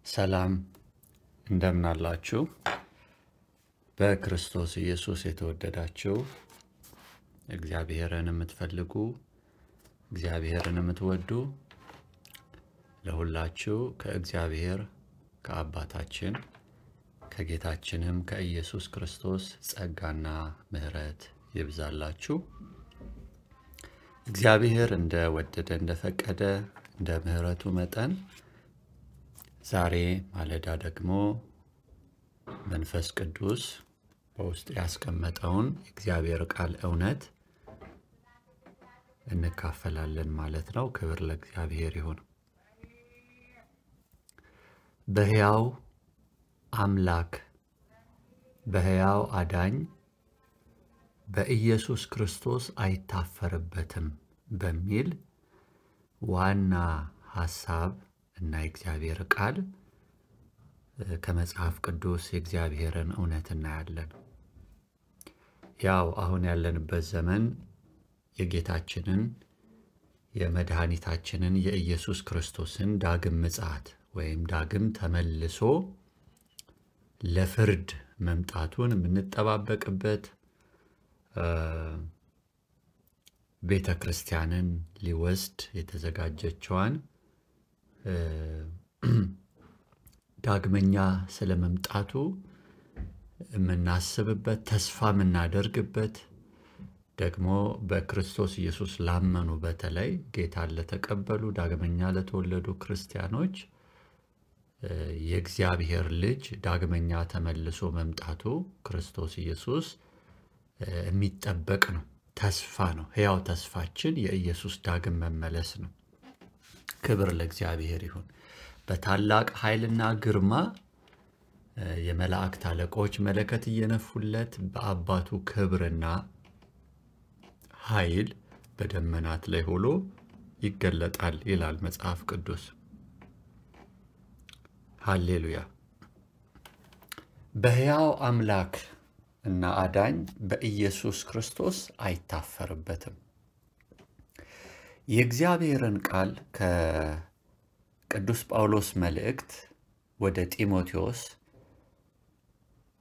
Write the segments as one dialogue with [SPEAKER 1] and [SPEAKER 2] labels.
[SPEAKER 1] ሰላም እንደምን አላችሁ በክርስቶስ ኢየሱስ የተወደዳችሁ እግዚአብሔርን የምትፈልጉ እግዚአብሔርን የምትወዱ ለሁላችሁ ከእግዚአብሔር ከአባታችን ከጌታችንም ከኢየሱስ ክርስቶስ ጸጋና ምሕረት ይብዛላችሁ። እግዚአብሔር እንደወደደ እንደፈቀደ እንደ ምሕረቱ መጠን ዛሬ ማለዳ ደግሞ መንፈስ ቅዱስ በውስጥ ያስቀመጠውን እግዚአብሔር ቃል እውነት እንካፈላለን ማለት ነው። ክብር ለእግዚአብሔር ይሁን። በሕያው አምላክ በሕያው አዳኝ በኢየሱስ ክርስቶስ አይታፈርበትም በሚል ዋና ሐሳብ እና እግዚአብሔር ቃል ከመጽሐፍ ቅዱስ የእግዚአብሔርን እውነት እናያለን። ያው አሁን ያለንበት ዘመን የጌታችንን የመድኃኒታችንን የኢየሱስ ክርስቶስን ዳግም ምጽአት ወይም ዳግም ተመልሶ ለፍርድ መምጣቱን የምንጠባበቅበት ቤተ ክርስቲያንን ሊወስድ የተዘጋጀችዋን ዳግመኛ ስለመምጣቱ የምናስብበት ተስፋ የምናደርግበት ደግሞ በክርስቶስ ኢየሱስ ላመኑ በተለይ ጌታን ለተቀበሉ ዳግመኛ ለተወለዱ ክርስቲያኖች የእግዚአብሔር ልጅ ዳግመኛ ተመልሶ መምጣቱ ክርስቶስ ኢየሱስ የሚጠበቅ ነው። ተስፋ ነው። ሕያው ተስፋችን የኢየሱስ ዳግም መመለስ ነው። ክብር ለእግዚአብሔር ይሁን። በታላቅ ኃይልና ግርማ የመላእክት አለቆች መለከት እየነፉለት በአባቱ ክብርና ኃይል በደመናት ላይ ሆኖ ይገለጣል ይላል መጽሐፍ ቅዱስ። ሃሌሉያ። በሕያው አምላክ እና አዳኝ በኢየሱስ ክርስቶስ አይታፈርበትም። የእግዚአብሔርን ቃል ከቅዱስ ጳውሎስ መልእክት ወደ ጢሞቴዎስ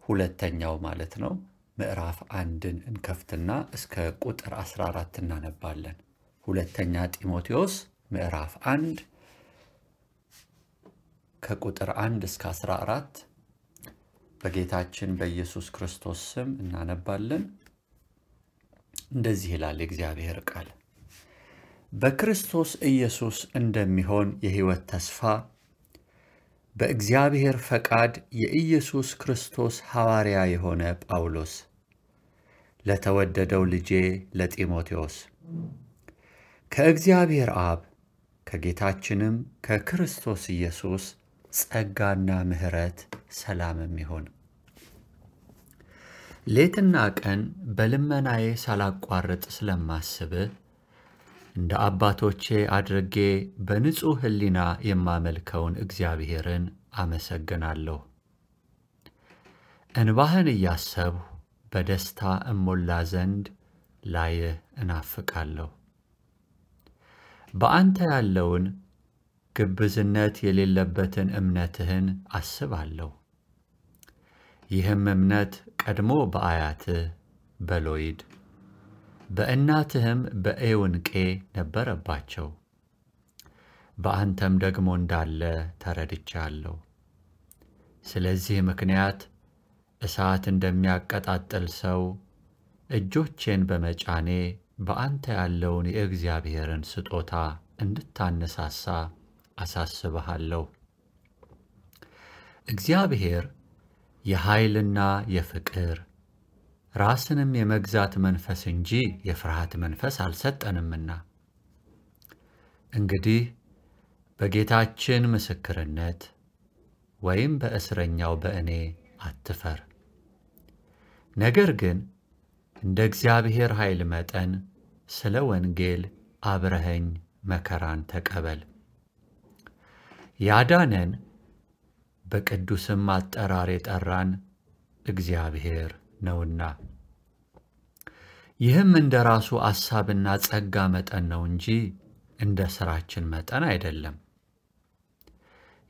[SPEAKER 1] ሁለተኛው ማለት ነው ምዕራፍ 1ን እንከፍትና እስከ ቁጥር 14 እናነባለን። ሁለተኛ ጢሞቴዎስ ምዕራፍ 1 ከቁጥር 1 እስከ 14 በጌታችን በኢየሱስ ክርስቶስ ስም እናነባለን። እንደዚህ ይላል የእግዚአብሔር ቃል። በክርስቶስ ኢየሱስ እንደሚሆን የሕይወት ተስፋ በእግዚአብሔር ፈቃድ የኢየሱስ ክርስቶስ ሐዋርያ የሆነ ጳውሎስ ለተወደደው ልጄ ለጢሞቴዎስ ከእግዚአብሔር አብ ከጌታችንም ከክርስቶስ ኢየሱስ ጸጋና ምሕረት ሰላምም ይሁን። ሌትና ቀን በልመናዬ ሳላቋርጥ ስለማስብህ እንደ አባቶቼ አድርጌ በንጹሕ ሕሊና የማመልከውን እግዚአብሔርን አመሰግናለሁ። እንባህን እያሰብሁ በደስታ እሞላ ዘንድ ላይህ እናፍቃለሁ። በአንተ ያለውን ግብዝነት የሌለበትን እምነትህን አስባለሁ። ይህም እምነት ቀድሞ በአያትህ በሎይድ በእናትህም በኤውንቄ ነበረባቸው። በአንተም ደግሞ እንዳለ ተረድቻለሁ። ስለዚህ ምክንያት እሳት እንደሚያቀጣጥል ሰው እጆቼን በመጫኔ በአንተ ያለውን የእግዚአብሔርን ስጦታ እንድታነሳሳ አሳስብሃለሁ። እግዚአብሔር የኃይልና የፍቅር ራስንም የመግዛት መንፈስ እንጂ የፍርሃት መንፈስ አልሰጠንምና። እንግዲህ በጌታችን ምስክርነት ወይም በእስረኛው በእኔ አትፈር። ነገር ግን እንደ እግዚአብሔር ኃይል መጠን ስለ ወንጌል አብረኸኝ መከራን ተቀበል። ያዳነን በቅዱስም አጠራር የጠራን እግዚአብሔር ነውና ይህም እንደ ራሱ ሐሳብና ጸጋ መጠን ነው እንጂ እንደ ሥራችን መጠን አይደለም።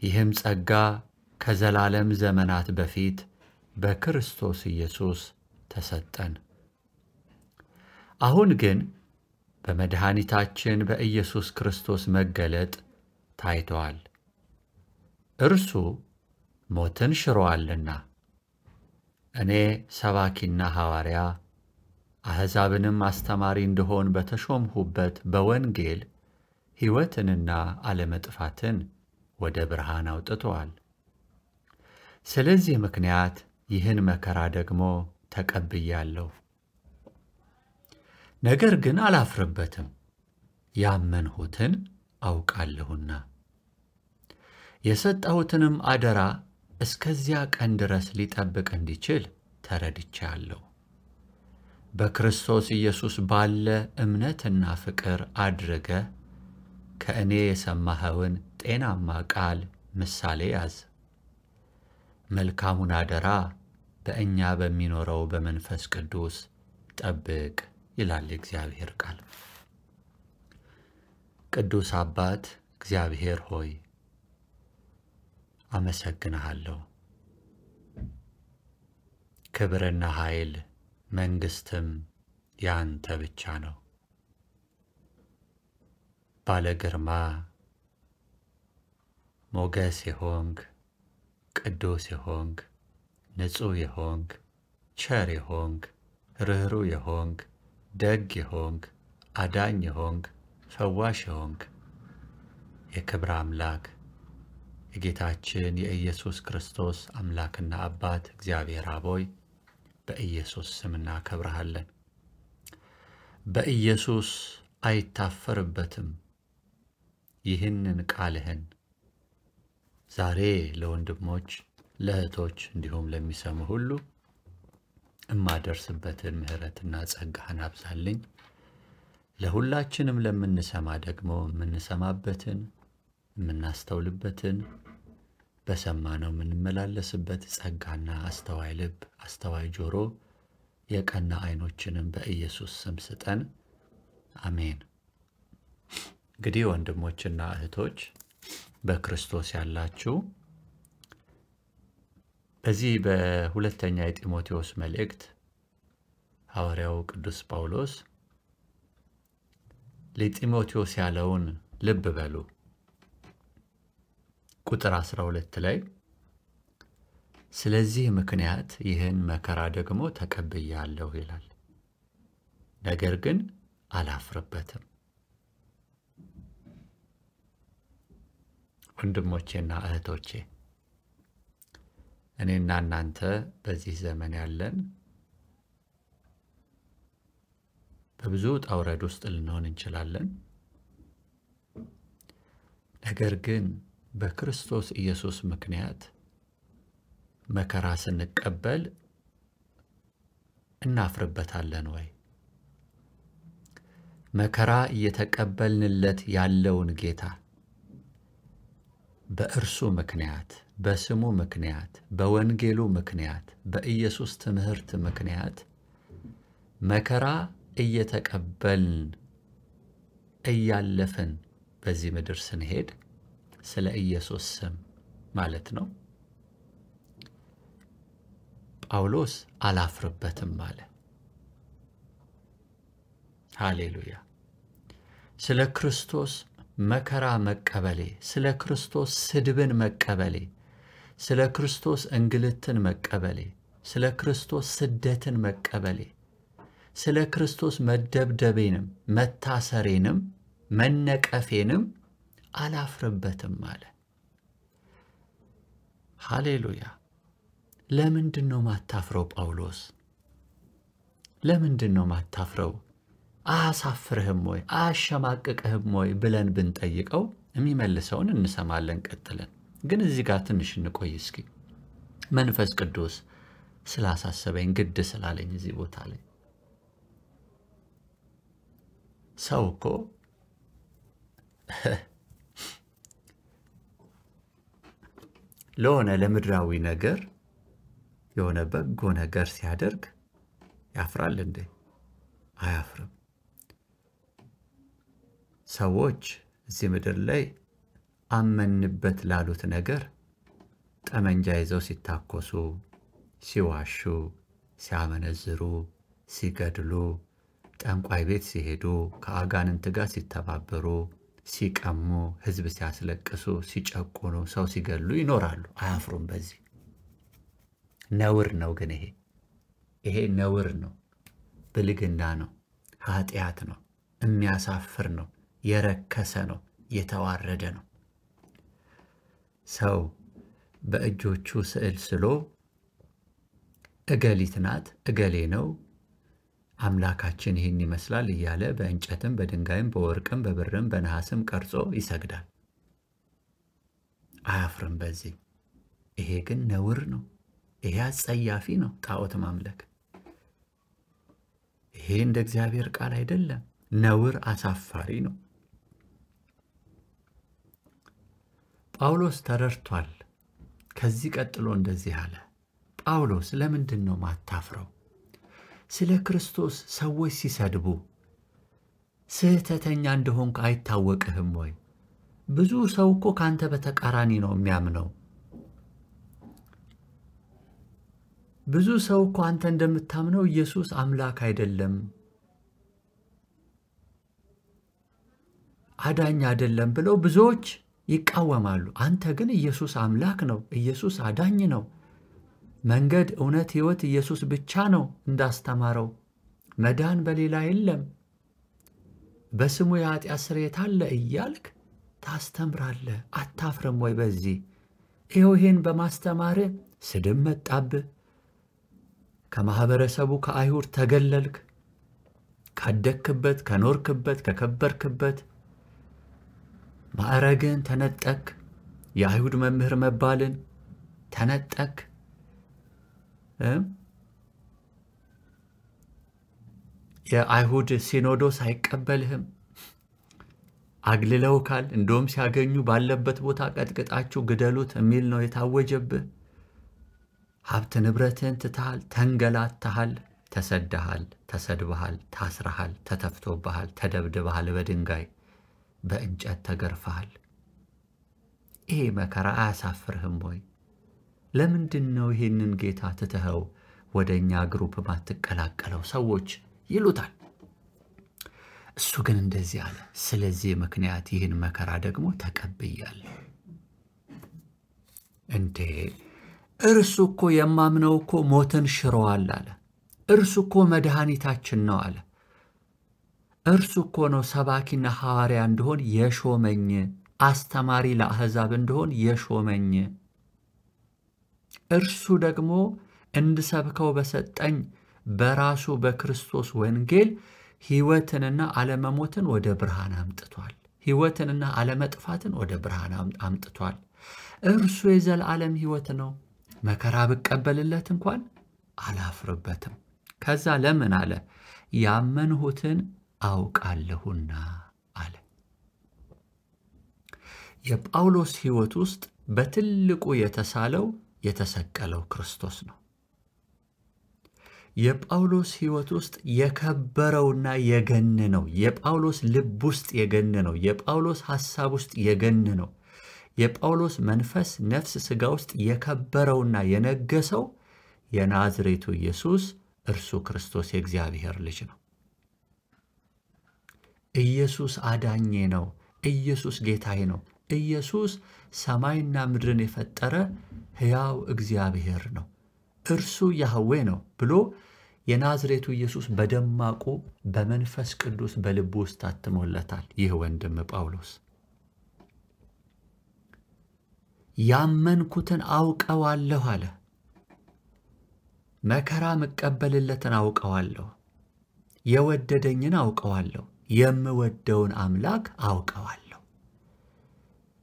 [SPEAKER 1] ይህም ጸጋ ከዘላለም ዘመናት በፊት በክርስቶስ ኢየሱስ ተሰጠን። አሁን ግን በመድኃኒታችን በኢየሱስ ክርስቶስ መገለጥ ታይቷል። እርሱ ሞትን ሽሮአልና እኔ ሰባኪና ሐዋርያ አሕዛብንም አስተማሪ እንደሆን በተሾምሁበት በወንጌል ሕይወትንና አለመጥፋትን ወደ ብርሃን አውጥቶአል። ስለዚህ ምክንያት ይህን መከራ ደግሞ ተቀብያለሁ። ነገር ግን አላፍርበትም፣ ያመንሁትን አውቃለሁና የሰጠሁትንም አደራ እስከዚያ ቀን ድረስ ሊጠብቅ እንዲችል ተረድቻለሁ። በክርስቶስ ኢየሱስ ባለ እምነትና ፍቅር አድርገህ ከእኔ የሰማኸውን ጤናማ ቃል ምሳሌ ያዝ። መልካሙን አደራ በእኛ በሚኖረው በመንፈስ ቅዱስ ጠብቅ ይላል የእግዚአብሔር ቃል። ቅዱስ አባት እግዚአብሔር ሆይ አመሰግንሃለሁ። ክብርና ኃይል መንግሥትም ያንተ ብቻ ነው። ባለ ግርማ ሞገስ የሆንክ ቅዱስ የሆንክ ንጹሕ የሆንክ ቸር የሆንክ ርኅሩህ የሆንክ ደግ የሆንክ አዳኝ የሆንክ ፈዋሽ የሆንክ የክብር አምላክ የጌታችን የኢየሱስ ክርስቶስ አምላክና አባት እግዚአብሔር አብ ሆይ በኢየሱስ ስም እናከብርሃለን። በኢየሱስ አይታፈርበትም ይህንን ቃልህን ዛሬ ለወንድሞች ለእህቶች እንዲሁም ለሚሰሙ ሁሉ እማደርስበትን ምሕረትና ጸጋህን አብዛልኝ። ለሁላችንም ለምንሰማ ደግሞ የምንሰማበትን የምናስተውልበትን በሰማነው የምንመላለስበት ጸጋና አስተዋይ ልብ አስተዋይ ጆሮ የቀና ዓይኖችንም በኢየሱስ ስም ስጠን። አሜን። እንግዲህ ወንድሞችና እህቶች በክርስቶስ ያላችሁ በዚህ በሁለተኛ የጢሞቴዎስ መልእክት ሐዋርያው ቅዱስ ጳውሎስ ለጢሞቴዎስ ያለውን ልብ በሉ። ቁጥር 12 ላይ ስለዚህ ምክንያት ይህን መከራ ደግሞ ተቀብያለሁ ይላል። ነገር ግን አላፍርበትም። ወንድሞቼና እህቶቼ እኔና እናንተ በዚህ ዘመን ያለን በብዙ ጣውረድ ውስጥ ልንሆን እንችላለን። ነገር ግን በክርስቶስ ኢየሱስ ምክንያት መከራ ስንቀበል እናፍርበታለን ወይ? መከራ እየተቀበልንለት ያለውን ጌታ በእርሱ ምክንያት በስሙ ምክንያት በወንጌሉ ምክንያት በኢየሱስ ትምህርት ምክንያት መከራ እየተቀበልን እያለፍን በዚህ ምድር ስንሄድ ስለ ኢየሱስ ስም ማለት ነው ጳውሎስ አላፍርበትም አለ። ሃሌሉያ። ስለ ክርስቶስ መከራ መቀበሌ፣ ስለ ክርስቶስ ስድብን መቀበሌ፣ ስለ ክርስቶስ እንግልትን መቀበሌ፣ ስለ ክርስቶስ ስደትን መቀበሌ፣ ስለ ክርስቶስ መደብደቤንም መታሰሬንም መነቀፌንም አላፍርበትም አለ። ሃሌሉያ። ለምንድን ነው ማታፍረው ጳውሎስ? ለምንድን ነው ማታፍረው? አያሳፍርህም ወይ አያሸማቅቅህም ወይ ብለን ብንጠይቀው የሚመልሰውን እንሰማለን። ቀጥለን ግን እዚህ ጋር ትንሽ እንቆይ እስኪ። መንፈስ ቅዱስ ስላሳሰበኝ ግድ ስላለኝ እዚህ ቦታ ላይ ሰው እኮ ለሆነ ለምድራዊ ነገር የሆነ በጎ ነገር ሲያደርግ ያፍራል እንዴ? አያፍርም። ሰዎች እዚህ ምድር ላይ አመንበት ላሉት ነገር ጠመንጃ ይዘው ሲታኮሱ፣ ሲዋሹ፣ ሲያመነዝሩ፣ ሲገድሉ፣ ጠንቋይ ቤት ሲሄዱ፣ ከአጋንንት ጋር ሲተባበሩ፣ ሲቀሙ፣ ሕዝብ ሲያስለቅሱ፣ ሲጨቁኑ፣ ሰው ሲገሉ ይኖራሉ። አያፍሩም በዚህ። ነውር ነው ግን ይሄ ነውር ነው፣ ብልግና ነው፣ ኃጢአት ነው፣ የሚያሳፍር ነው፣ የረከሰ ነው፣ የተዋረደ ነው። ሰው በእጆቹ ስዕል ስሎ እገሊት ናት፣ እገሌ ነው፣ አምላካችን ይህን ይመስላል እያለ በእንጨትም በድንጋይም በወርቅም በብርም በነሐስም ቀርጾ ይሰግዳል። አያፍርም በዚህ። ይሄ ግን ነውር ነው። ይሄ አጸያፊ ነው፣ ጣዖት ማምለክ። ይሄ እንደ እግዚአብሔር ቃል አይደለም። ነውር፣ አሳፋሪ ነው። ጳውሎስ ተረድቷል። ከዚህ ቀጥሎ እንደዚህ አለ። ጳውሎስ ለምንድን ነው ማታፍረው? ስለ ክርስቶስ ሰዎች ሲሰድቡ ስህተተኛ እንደሆንክ አይታወቅህም ወይ? ብዙ ሰው እኮ ካንተ በተቃራኒ ነው የሚያምነው። ብዙ ሰው እኮ አንተ እንደምታምነው ኢየሱስ አምላክ አይደለም፣ አዳኝ አይደለም ብለው ብዙዎች ይቃወማሉ። አንተ ግን ኢየሱስ አምላክ ነው፣ ኢየሱስ አዳኝ ነው፣ መንገድ፣ እውነት፣ ሕይወት ኢየሱስ ብቻ ነው እንዳስተማረው፣ መዳን በሌላ የለም፣ በስሙ የኃጢአት ስርየት አለ እያልክ ታስተምራለህ። አታፍርም ወይ በዚህ? ይሄን በማስተማርህ ስድብ መጣብህ፣ ከማህበረሰቡ ከአይሁድ ተገለልክ፣ ካደክበት፣ ከኖርክበት፣ ከከበርክበት ማዕረግን ተነጠቅ፣ የአይሁድ መምህር መባልን ተነጠቅ። የአይሁድ ሲኖዶስ አይቀበልህም፣ አግልለውካል። እንደውም ሲያገኙ ባለበት ቦታ ቀጥቅጣችሁ ግደሉት የሚል ነው የታወጀብህ። ሀብት ንብረትን ትተሃል፣ ተንገላተሃል፣ ተሰደሃል፣ ተሰድበሃል፣ ታስረሃል፣ ተተፍቶብሃል፣ ተደብድበሃል፣ በድንጋይ በእንጨት ተገርፈሃል። ይሄ መከራ አያሳፍርህም ወይ? ለምንድን ነው ይሄንን ጌታ ትተኸው ወደኛ ግሩፕ ማትቀላቀለው? ሰዎች ይሉታል። እሱ ግን እንደዚህ አለ። ስለዚህ ምክንያት ይህን መከራ ደግሞ ተቀብያለሁ። እንዴ እርሱ እኮ የማምነው እኮ ሞትን ሽሯል አለ። እርሱ እኮ መድኃኒታችን ነው አለ። እርሱ እኮ ነው ሰባኪና ሐዋርያ እንደሆን የሾመኝ፣ አስተማሪ ለአሕዛብ እንደሆን የሾመኝ። እርሱ ደግሞ እንድሰብከው በሰጠኝ በራሱ በክርስቶስ ወንጌል ሕይወትንና ዓለመሞትን ወደ ብርሃን አምጥቷል። ሕይወትንና ዓለመጥፋትን ወደ ብርሃን አምጥቷል። እርሱ የዘላለም ሕይወት ነው። መከራ ብቀበልለት እንኳን አላፍርበትም። ከዛ ለምን አለ? ያመንሁትን አውቃለሁና አለ። የጳውሎስ ሕይወት ውስጥ በትልቁ የተሳለው የተሰቀለው ክርስቶስ ነው። የጳውሎስ ሕይወት ውስጥ የከበረውና የገነነው፣ የጳውሎስ ልብ ውስጥ የገነነው፣ የጳውሎስ ሐሳብ ውስጥ የገነነው፣ የጳውሎስ መንፈስ፣ ነፍስ፣ ሥጋ ውስጥ የከበረውና የነገሰው የናዝሬቱ ኢየሱስ እርሱ ክርስቶስ የእግዚአብሔር ልጅ ነው። ኢየሱስ አዳኜ ነው። ኢየሱስ ጌታዬ ነው። ኢየሱስ ሰማይና ምድርን የፈጠረ ሕያው እግዚአብሔር ነው። እርሱ ያህዌ ነው ብሎ የናዝሬቱ ኢየሱስ በደማቁ በመንፈስ ቅዱስ በልቡ ውስጥ ታትሞለታል። ይህ ወንድም ጳውሎስ ያመንኩትን አውቀዋለሁ አለ። መከራ መቀበልለትን አውቀዋለሁ፣ የወደደኝን አውቀዋለሁ፣ የምወደውን አምላክ አውቀዋለሁ፣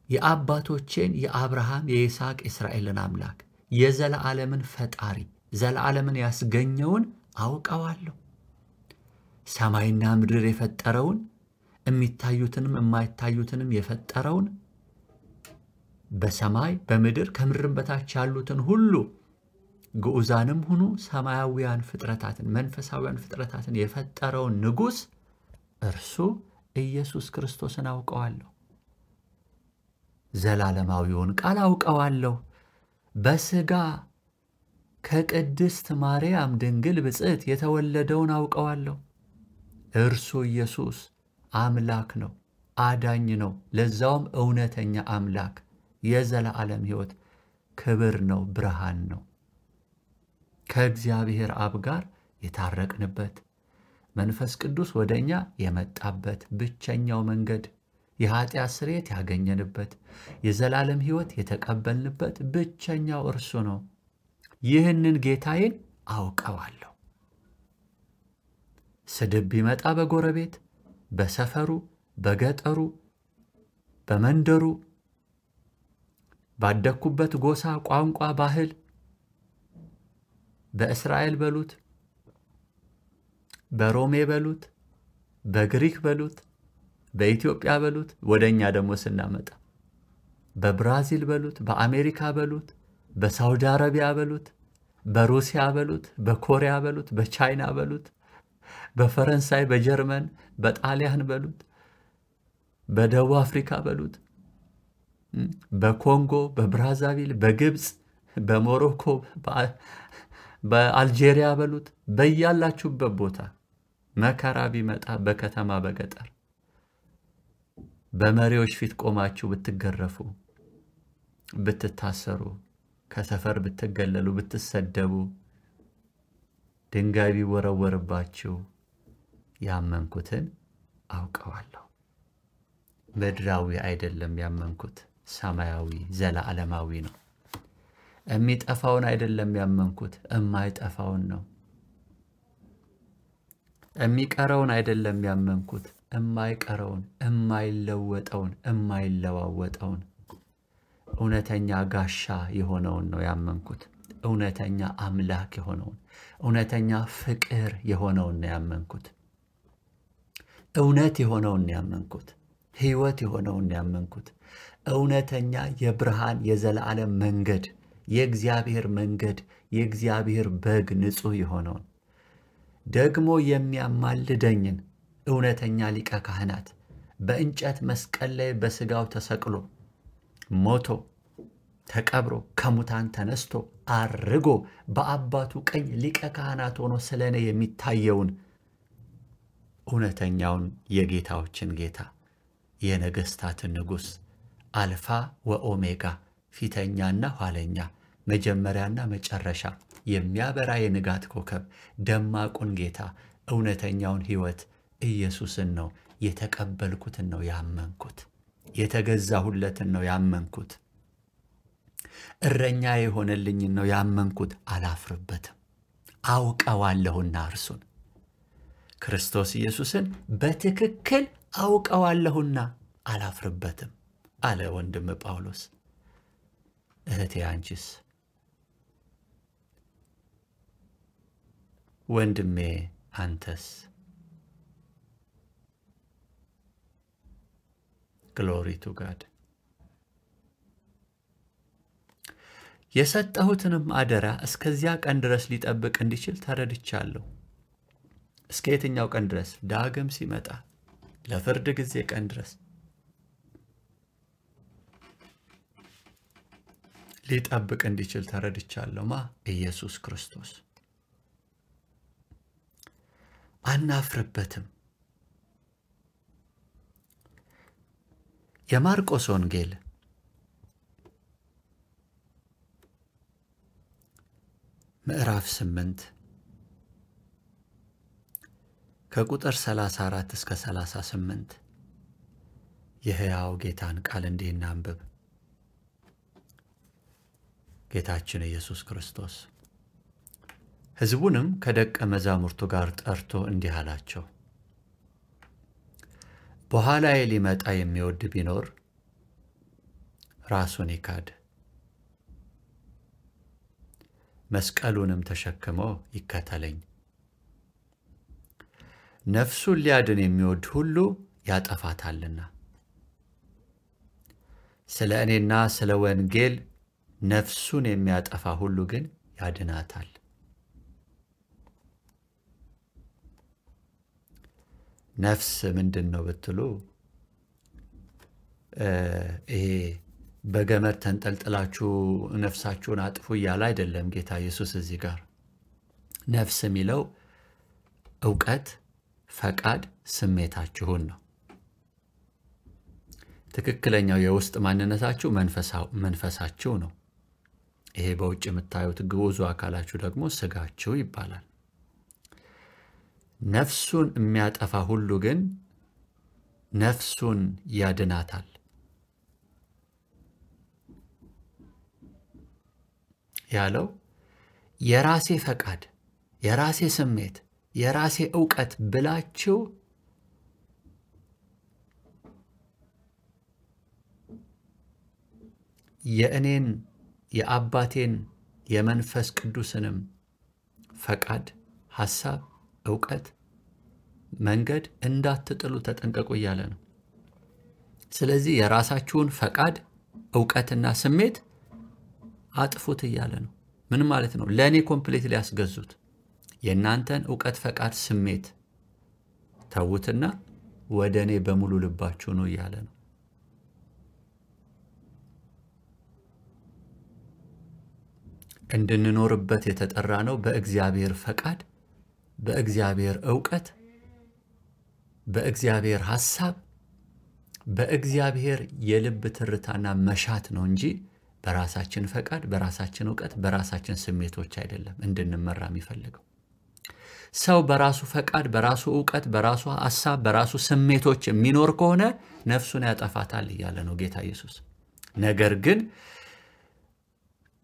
[SPEAKER 1] የአባቶቼን የአብርሃም የይስሐቅ የእስራኤልን አምላክ የዘላለምን ፈጣሪ ዘላለምን ያስገኘውን አውቀዋለሁ። ሰማይና ምድር የፈጠረውን የሚታዩትንም የማይታዩትንም የፈጠረውን በሰማይ በምድር ከምድርም በታች ያሉትን ሁሉ ግዑዛንም ሁኑ ሰማያዊያን ፍጥረታትን መንፈሳዊያን ፍጥረታትን የፈጠረውን ንጉሥ እርሱ ኢየሱስ ክርስቶስን አውቀዋለሁ። ዘላለማዊውን ቃል አውቀዋለሁ። በሥጋ ከቅድስት ማርያም ድንግል ብፅዕት የተወለደውን አውቀዋለሁ። እርሱ ኢየሱስ አምላክ ነው፣ አዳኝ ነው፣ ለዛውም እውነተኛ አምላክ፣ የዘላለም ሕይወት፣ ክብር ነው፣ ብርሃን ነው። ከእግዚአብሔር አብ ጋር የታረቅንበት መንፈስ ቅዱስ ወደኛ የመጣበት ብቸኛው መንገድ፣ የኃጢአት ስርየት ያገኘንበት የዘላለም ሕይወት የተቀበልንበት ብቸኛው እርሱ ነው። ይህንን ጌታዬን አውቀዋለሁ። ስድብ ቢመጣ በጎረቤት፣ በሰፈሩ፣ በገጠሩ፣ በመንደሩ፣ ባደኩበት ጎሳ፣ ቋንቋ፣ ባህል፣ በእስራኤል በሉት፣ በሮሜ በሉት፣ በግሪክ በሉት፣ በኢትዮጵያ በሉት፣ ወደኛ ደግሞ ስናመጣ በብራዚል በሉት፣ በአሜሪካ በሉት፣ በሳውዲ አረቢያ በሉት፣ በሩሲያ በሉት፣ በኮሪያ በሉት፣ በቻይና በሉት፣ በፈረንሳይ፣ በጀርመን፣ በጣሊያን በሉት፣ በደቡብ አፍሪካ በሉት፣ በኮንጎ፣ በብራዛቪል፣ በግብፅ፣ በሞሮኮ፣ በአልጄሪያ በሉት፣ በያላችሁበት ቦታ መከራ ቢመጣ በከተማ በገጠር በመሪዎች ፊት ቆማችሁ ብትገረፉ፣ ብትታሰሩ፣ ከሰፈር ብትገለሉ፣ ብትሰደቡ፣ ድንጋይ ቢወረወርባችሁ ያመንኩትን አውቀዋለሁ። ምድራዊ አይደለም ያመንኩት፣ ሰማያዊ ዘላለማዊ ነው። የሚጠፋውን አይደለም ያመንኩት፣ የማይጠፋውን ነው። የሚቀረውን አይደለም ያመንኩት፣ የማይቀረውን፣ የማይለወጠውን፣ የማይለዋወጠውን እውነተኛ ጋሻ የሆነውን ነው ያመንኩት። እውነተኛ አምላክ የሆነውን፣ እውነተኛ ፍቅር የሆነውን ነው ያመንኩት። እውነት የሆነውን ነው ያመንኩት። ሕይወት የሆነውን ነው ያመንኩት። እውነተኛ የብርሃን የዘላለም መንገድ፣ የእግዚአብሔር መንገድ፣ የእግዚአብሔር በግ ንጹሕ የሆነውን ደግሞ የሚያማልደኝን እውነተኛ ሊቀ ካህናት በእንጨት መስቀል ላይ በሥጋው ተሰቅሎ ሞቶ ተቀብሮ ከሙታን ተነስቶ አርጎ በአባቱ ቀኝ ሊቀ ካህናት ሆኖ ስለኔ የሚታየውን እውነተኛውን የጌታዎችን ጌታ የነገሥታትን ንጉሥ አልፋ ወኦሜጋ ፊተኛና ኋለኛ መጀመሪያና መጨረሻ የሚያበራ የንጋት ኮከብ ደማቁን ጌታ እውነተኛውን ሕይወት ኢየሱስን ነው የተቀበልኩትን ነው ያመንኩት። የተገዛሁለትን ነው ያመንኩት። እረኛ የሆነልኝን ነው ያመንኩት። አላፍርበትም። አውቀዋለሁና እርሱን ክርስቶስ ኢየሱስን በትክክል አውቀዋለሁና አላፍርበትም አለ ወንድም ጳውሎስ። እህቴ አንቺስ? ወንድሜ አንተስ? ግሎሪ ቱ ጋድ። የሰጠሁትንም አደራ እስከዚያ ቀን ድረስ ሊጠብቅ እንዲችል ተረድቻለሁ። እስከ የትኛው ቀን ድረስ? ዳግም ሲመጣ ለፍርድ ጊዜ ቀን ድረስ ሊጠብቅ እንዲችል ተረድቻለሁ። ኢየሱስ ክርስቶስ። አናፍርበትም። የማርቆስ ወንጌል ምዕራፍ 8 ከቁጥር 34 እስከ 38 የሕያው ጌታን ቃል እንዲህ እናንብብ። ጌታችን ኢየሱስ ክርስቶስ ሕዝቡንም ከደቀ መዛሙርቱ ጋር ጠርቶ እንዲህ አላቸው፣ በኋላዬ ሊመጣ የሚወድ ቢኖር ራሱን ይካድ፣ መስቀሉንም ተሸክሞ ይከተለኝ። ነፍሱን ሊያድን የሚወድ ሁሉ ያጠፋታልና፣ ስለ እኔና ስለ ወንጌል ነፍሱን የሚያጠፋ ሁሉ ግን ያድናታል። ነፍስ ምንድን ነው ብትሉ፣ ይሄ በገመድ ተንጠልጥላችሁ ነፍሳችሁን አጥፉ እያለ አይደለም ጌታ ኢየሱስ እዚህ ጋር። ነፍስ የሚለው ዕውቀት፣ ፈቃድ፣ ስሜታችሁን ነው። ትክክለኛው የውስጥ ማንነታችሁ መንፈሳችሁ ነው። ይሄ በውጭ የምታዩት ግዑዙ አካላችሁ ደግሞ ስጋችሁ ይባላል። ነፍሱን የሚያጠፋ ሁሉ ግን ነፍሱን ያድናታል ያለው የራሴ ፈቃድ፣ የራሴ ስሜት፣ የራሴ ዕውቀት ብላችሁ የእኔን የአባቴን የመንፈስ ቅዱስንም ፈቃድ፣ ሐሳብ፣ ዕውቀት፣ መንገድ እንዳትጥሉ ተጠንቀቁ እያለ ነው። ስለዚህ የራሳችሁን ፈቃድ፣ ዕውቀትና ስሜት አጥፉት እያለ ነው። ምን ማለት ነው? ለእኔ ኮምፕሊትሊ ያስገዙት። የእናንተን ዕውቀት፣ ፈቃድ፣ ስሜት ተዉትና ወደ እኔ በሙሉ ልባችሁ ነው እያለ ነው። እንድንኖርበት የተጠራ ነው በእግዚአብሔር ፈቃድ፣ በእግዚአብሔር ዕውቀት፣ በእግዚአብሔር ሐሳብ፣ በእግዚአብሔር የልብ ትርታና መሻት ነው እንጂ በራሳችን ፈቃድ፣ በራሳችን ዕውቀት፣ በራሳችን ስሜቶች አይደለም እንድንመራ የሚፈልገው። ሰው በራሱ ፈቃድ፣ በራሱ ዕውቀት፣ በራሱ ሐሳብ፣ በራሱ ስሜቶች የሚኖር ከሆነ ነፍሱን ያጠፋታል እያለ ነው ጌታ ኢየሱስ። ነገር ግን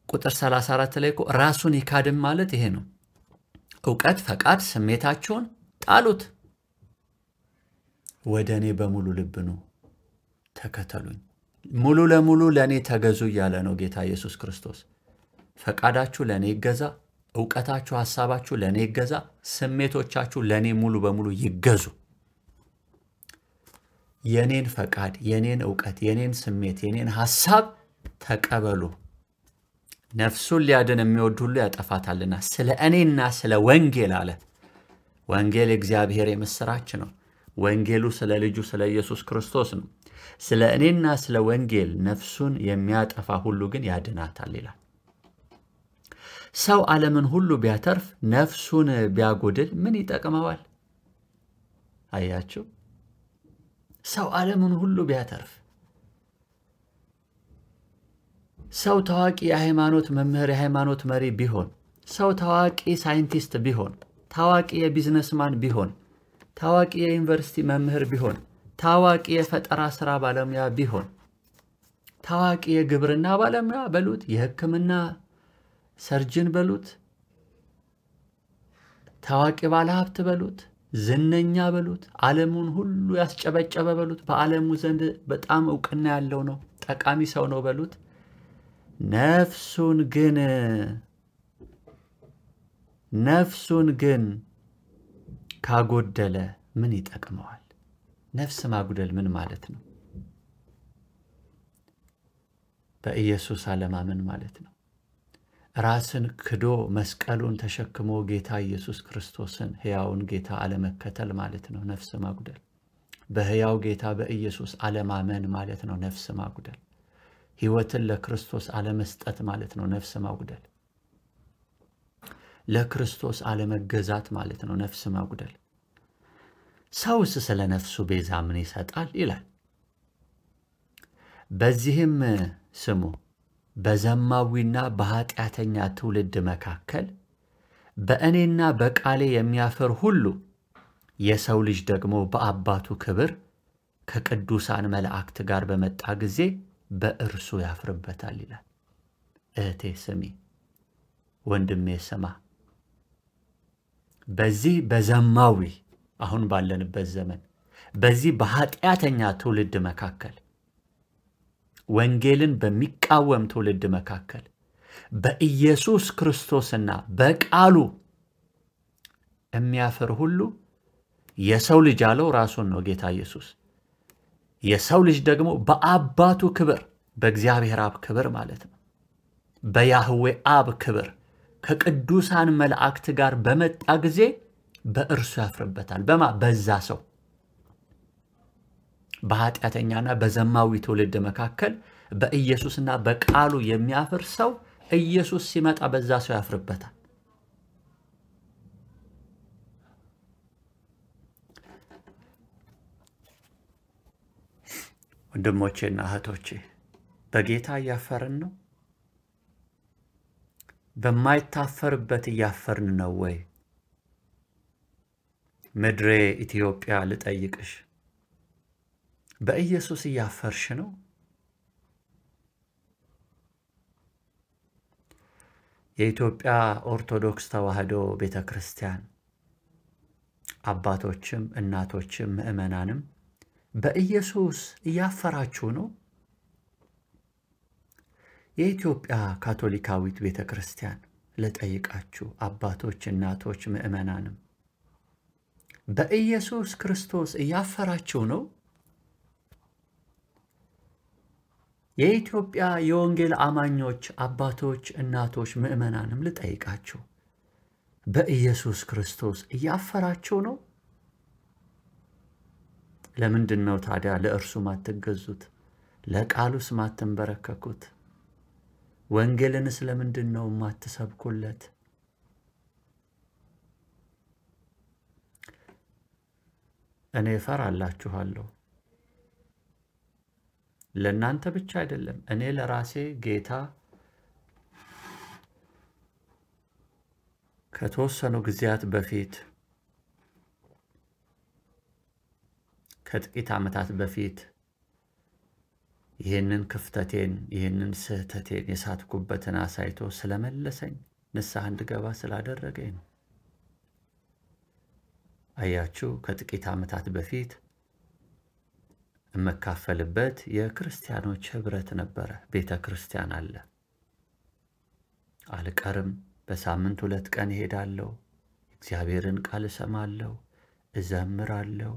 [SPEAKER 1] ቁጥር 34 ላይ ራሱን ይካድም ማለት ይሄ ነው። ዕውቀት፣ ፈቃድ፣ ስሜታችሁን ጣሉት፣ ወደ እኔ በሙሉ ልብ ነው ተከተሉኝ፣ ሙሉ ለሙሉ ለእኔ ተገዙ እያለ ነው ጌታ ኢየሱስ ክርስቶስ። ፈቃዳችሁ ለእኔ ይገዛ፣ ዕውቀታችሁ፣ ሐሳባችሁ ለእኔ ይገዛ፣ ስሜቶቻችሁ ለእኔ ሙሉ በሙሉ ይገዙ። የኔን ፈቃድ፣ የኔን ዕውቀት፣ የኔን ስሜት፣ የኔን ሐሳብ ተቀበሉ። ነፍሱን ሊያድን የሚወድ ሁሉ ያጠፋታልና ስለ እኔና ስለ ወንጌል አለ። ወንጌል እግዚአብሔር የምስራች ነው። ወንጌሉ ስለ ልጁ ስለ ኢየሱስ ክርስቶስ ነው። ስለ እኔና ስለ ወንጌል ነፍሱን የሚያጠፋ ሁሉ ግን ያድናታል ይላል። ሰው ዓለምን ሁሉ ቢያተርፍ ነፍሱን ቢያጎድል ምን ይጠቅመዋል? አያችሁ? ሰው ዓለምን ሁሉ ቢያተርፍ፣ ሰው ታዋቂ የሃይማኖት መምህር፣ የሃይማኖት መሪ ቢሆን፣ ሰው ታዋቂ ሳይንቲስት ቢሆን፣ ታዋቂ የቢዝነስማን ቢሆን፣ ታዋቂ የዩኒቨርሲቲ መምህር ቢሆን፣ ታዋቂ የፈጠራ ሥራ ባለሙያ ቢሆን፣ ታዋቂ የግብርና ባለሙያ በሉት፣ የሕክምና ሰርጅን በሉት፣ ታዋቂ ባለሀብት በሉት፣ ዝነኛ በሉት፣ ዓለሙን ሁሉ ያስጨበጨበ በሉት፣ በዓለሙ ዘንድ በጣም ዕውቅና ያለው ነው፣ ጠቃሚ ሰው ነው በሉት፣ ነፍሱን ግን ካጎደለ ምን ይጠቅመዋል? ነፍስ ማጉደል ምን ማለት ነው? በኢየሱስ አለማመን ማለት ነው። ራስን ክዶ መስቀሉን ተሸክሞ ጌታ ኢየሱስ ክርስቶስን ሕያውን ጌታ አለመከተል ማለት ነው ነፍስ ማጉደል። በሕያው ጌታ በኢየሱስ አለማመን ማለት ነው ነፍስ ማጉደል። ሕይወትን ለክርስቶስ አለመስጠት ማለት ነው ነፍስ ማጉደል። ለክርስቶስ አለመገዛት ማለት ነው ነፍስ ማጉደል። ሰውስ ስለ ነፍሱ ቤዛ ምን ይሰጣል ይላል። በዚህም ስሙ በዘማዊና በኃጢአተኛ ትውልድ መካከል በእኔና በቃሌ የሚያፈር ሁሉ የሰው ልጅ ደግሞ በአባቱ ክብር ከቅዱሳን መላእክት ጋር በመጣ ጊዜ በእርሱ ያፍርበታል ይላል። እህቴ ስሚ፣ ወንድሜ ስማ። በዚህ በዘማዊ አሁን ባለንበት ዘመን በዚህ በኃጢአተኛ ትውልድ መካከል ወንጌልን በሚቃወም ትውልድ መካከል በኢየሱስ ክርስቶስና በቃሉ የሚያፈር ሁሉ የሰው ልጅ አለው ራሱን ነው ጌታ ኢየሱስ። የሰው ልጅ ደግሞ በአባቱ ክብር በእግዚአብሔር አብ ክብር ማለት ነው በያህዌ አብ ክብር ከቅዱሳን መላእክት ጋር በመጣ ጊዜ በእርሱ ያፍርበታል። በዛ ሰው በኃጢአተኛና በዘማዊ ትውልድ መካከል በኢየሱስና በቃሉ የሚያፍር ሰው ኢየሱስ ሲመጣ በዛ ሰው ያፍርበታል። ወንድሞቼና እህቶቼ በጌታ እያፈርን ነው? በማይታፈርበት እያፈርን ነው ወይ? ምድሬ ኢትዮጵያ ልጠይቅሽ፣ በኢየሱስ እያፈርሽ ነው? የኢትዮጵያ ኦርቶዶክስ ተዋሕዶ ቤተክርስቲያን አባቶችም እናቶችም ምእመናንም በኢየሱስ እያፈራችሁ ነው? የኢትዮጵያ ካቶሊካዊት ቤተክርስቲያን ልጠይቃችሁ አባቶች እናቶች ምእመናንም በኢየሱስ ክርስቶስ እያፈራችሁ ነው? የኢትዮጵያ የወንጌል አማኞች አባቶች እናቶች ምእመናንም ልጠይቃችሁ በኢየሱስ ክርስቶስ እያፈራችሁ ነው? ለምንድን ነው ታዲያ ለእርሱ ማትገዙት? ለቃሉስ ማትንበረከኩት? ወንጌልንስ ለምንድን ነው ማትሰብኩለት? እኔ እፈራላችኋለሁ። ለእናንተ ብቻ አይደለም፣ እኔ ለራሴ ጌታ ከተወሰኑ ጊዜያት በፊት ከጥቂት ዓመታት በፊት ይህንን ክፍተቴን ይህንን ስህተቴን የሳትኩበትን አሳይቶ ስለመለሰኝ ንስሐ እንድገባ ስላደረገኝ ነው። አያችሁ፣ ከጥቂት ዓመታት በፊት እመካፈልበት የክርስቲያኖች ህብረት ነበረ። ቤተ ክርስቲያን አለ። አልቀርም። በሳምንት 2 ቀን እሄዳለሁ። እግዚአብሔርን ቃል እሰማለሁ፣ እዘምራለሁ፣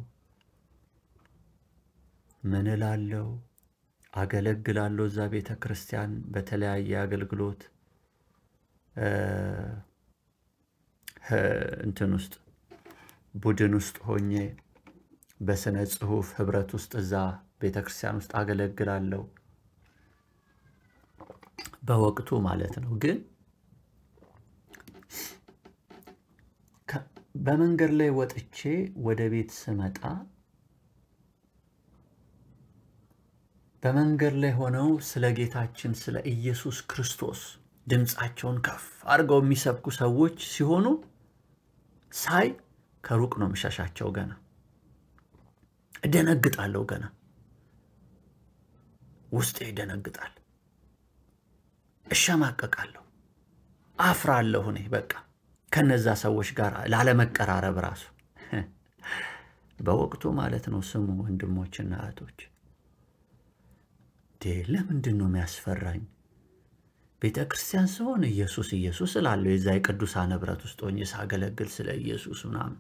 [SPEAKER 1] ምን እላለሁ፣ አገለግላለሁ። እዛ ቤተ ክርስቲያን በተለያየ አገልግሎት እንትን ውስጥ ቡድን ውስጥ ሆኜ በስነ ጽሑፍ ህብረት ውስጥ እዛ ቤተ ክርስቲያን ውስጥ አገለግላለሁ በወቅቱ ማለት ነው። ግን በመንገድ ላይ ወጥቼ ወደ ቤት ስመጣ በመንገድ ላይ ሆነው ስለ ጌታችን ስለ ኢየሱስ ክርስቶስ ድምጻቸውን ከፍ አድርገው የሚሰብኩ ሰዎች ሲሆኑ ሳይ ከሩቅ ነው መሻሻቸው። ገና እደነግጣለሁ። ገና ውስጤ ይደነግጣል። እሸማቀቃለሁ፣ አፍራለሁ። እኔ በቃ ከነዛ ሰዎች ጋር ላለመቀራረብ ራሱ በወቅቱ ማለት ነው። ስሙ ወንድሞችና እህቶች፣ ለምንድን ነው የሚያስፈራኝ? ቤተ ክርስቲያን ሲሆን ኢየሱስ ኢየሱስ እላለሁ። የዛ የቅዱሳን ህብረት ውስጥ ሆኜ ሳገለግል ስለ ኢየሱስ ምናምን።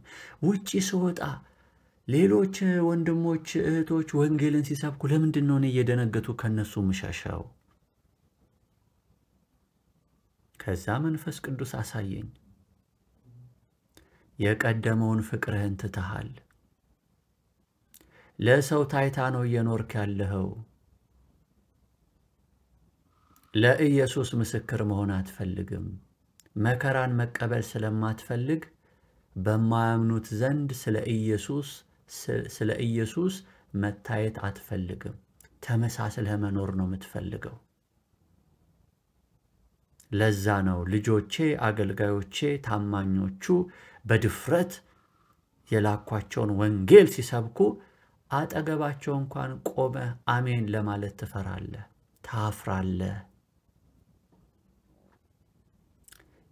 [SPEAKER 1] ውጪ ስወጣ ሌሎች ወንድሞች እህቶች ወንጌልን ሲሰብኩ ለምንድን ነው እኔ እየደነገጡ ከነሱ ምሸሻው? ከዛ መንፈስ ቅዱስ አሳየኝ። የቀደመውን ፍቅርህን ትተሃል። ለሰው ታይታ ነው እየኖርክ ያለኸው። ለኢየሱስ ምስክር መሆን አትፈልግም። መከራን መቀበል ስለማትፈልግ በማያምኑት ዘንድ ስለ ኢየሱስ መታየት አትፈልግም። ተመሳስለህ መኖር ነው የምትፈልገው። ለዛ ነው ልጆቼ፣ አገልጋዮቼ፣ ታማኞቹ በድፍረት የላኳቸውን ወንጌል ሲሰብኩ አጠገባቸው እንኳን ቆመህ አሜን ለማለት ትፈራለህ፣ ታፍራለህ።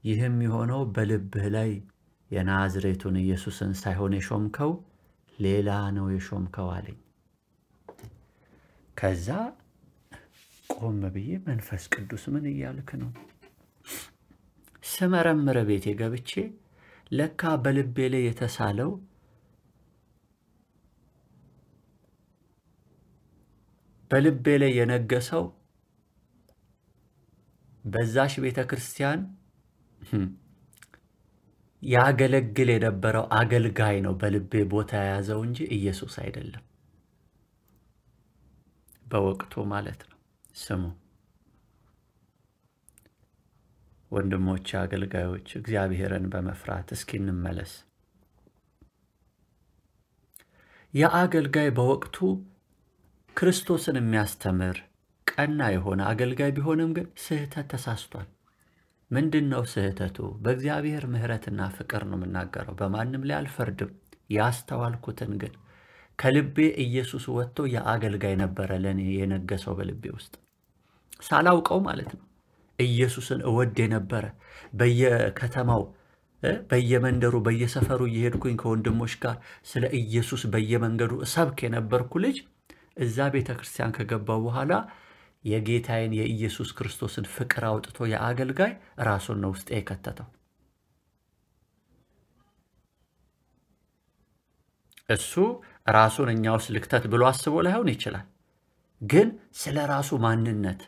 [SPEAKER 1] ይህም የሆነው በልብህ ላይ የናዝሬቱን ኢየሱስን ሳይሆን የሾምከው ሌላ ነው የሾምከው አለኝ። ከዛ ቆም ብዬ መንፈስ ቅዱስ ምን እያልክ ነው? ስመረምር ቤቴ ገብቼ ለካ በልቤ ላይ የተሳለው በልቤ ላይ የነገሰው በዛሽ ቤተ ክርስቲያን ያገለግል የነበረው አገልጋይ ነው በልቤ ቦታ የያዘው እንጂ ኢየሱስ አይደለም። በወቅቱ ማለት ነው። ስሙ ወንድሞች አገልጋዮች፣ እግዚአብሔርን በመፍራት እስኪ እንመለስ። የአገልጋይ በወቅቱ ክርስቶስን የሚያስተምር ቀና የሆነ አገልጋይ ቢሆንም ግን ስህተት ተሳስቷል። ምንድነው ስህተቱ? በእግዚአብሔር ምሕረትና ፍቅር ነው የምናገረው። በማንም ላይ አልፈርድም። ያስተዋልኩትን ግን ከልቤ ኢየሱስ ወጥቶ የአገልጋይ ነበረ ለኔ የነገሰው በልቤ ውስጥ ሳላውቀው ማለት ነው። ኢየሱስን እወድ የነበረ በየከተማው በየመንደሩ በየሰፈሩ እየሄድኩኝ ከወንድሞች ጋር ስለ ኢየሱስ በየመንገዱ ሰብክ የነበርኩ ልጅ እዛ ቤተክርስቲያን ከገባው በኋላ የጌታዬን የኢየሱስ ክርስቶስን ፍቅር አውጥቶ የአገልጋይ ራሱን ነው ውስጥ የከተተው። እሱ ራሱን እኛው ስልክተት ብሎ አስቦ ላይሆን ይችላል፣ ግን ስለ ራሱ ማንነት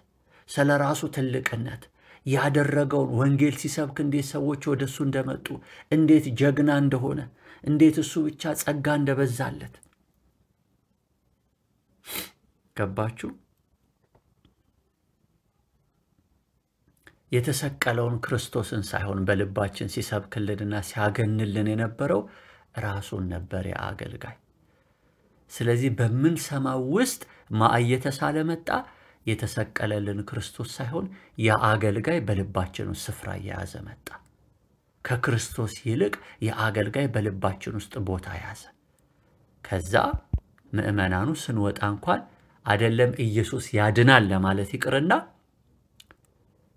[SPEAKER 1] ስለ ራሱ ትልቅነት ያደረገውን ወንጌል ሲሰብክ እንዴት ሰዎች ወደሱ እንደመጡ እንዴት ጀግና እንደሆነ እንዴት እሱ ብቻ ጸጋ እንደበዛለት ገባችሁ? የተሰቀለውን ክርስቶስን ሳይሆን በልባችን ሲሰብክልንና ሲያገንልን የነበረው ራሱን ነበር የአገልጋይ። ስለዚህ በምንሰማው ውስጥ ማእየተሳለ መጣ። የተሰቀለልን ክርስቶስ ሳይሆን የአገልጋይ በልባችን ውስጥ ስፍራ ያዘ መጣ። ከክርስቶስ ይልቅ የአገልጋይ በልባችን ውስጥ ቦታ ያዘ። ከዛ ምእመናኑ ስንወጣ እንኳን አይደለም ኢየሱስ ያድናል ለማለት ይቅርና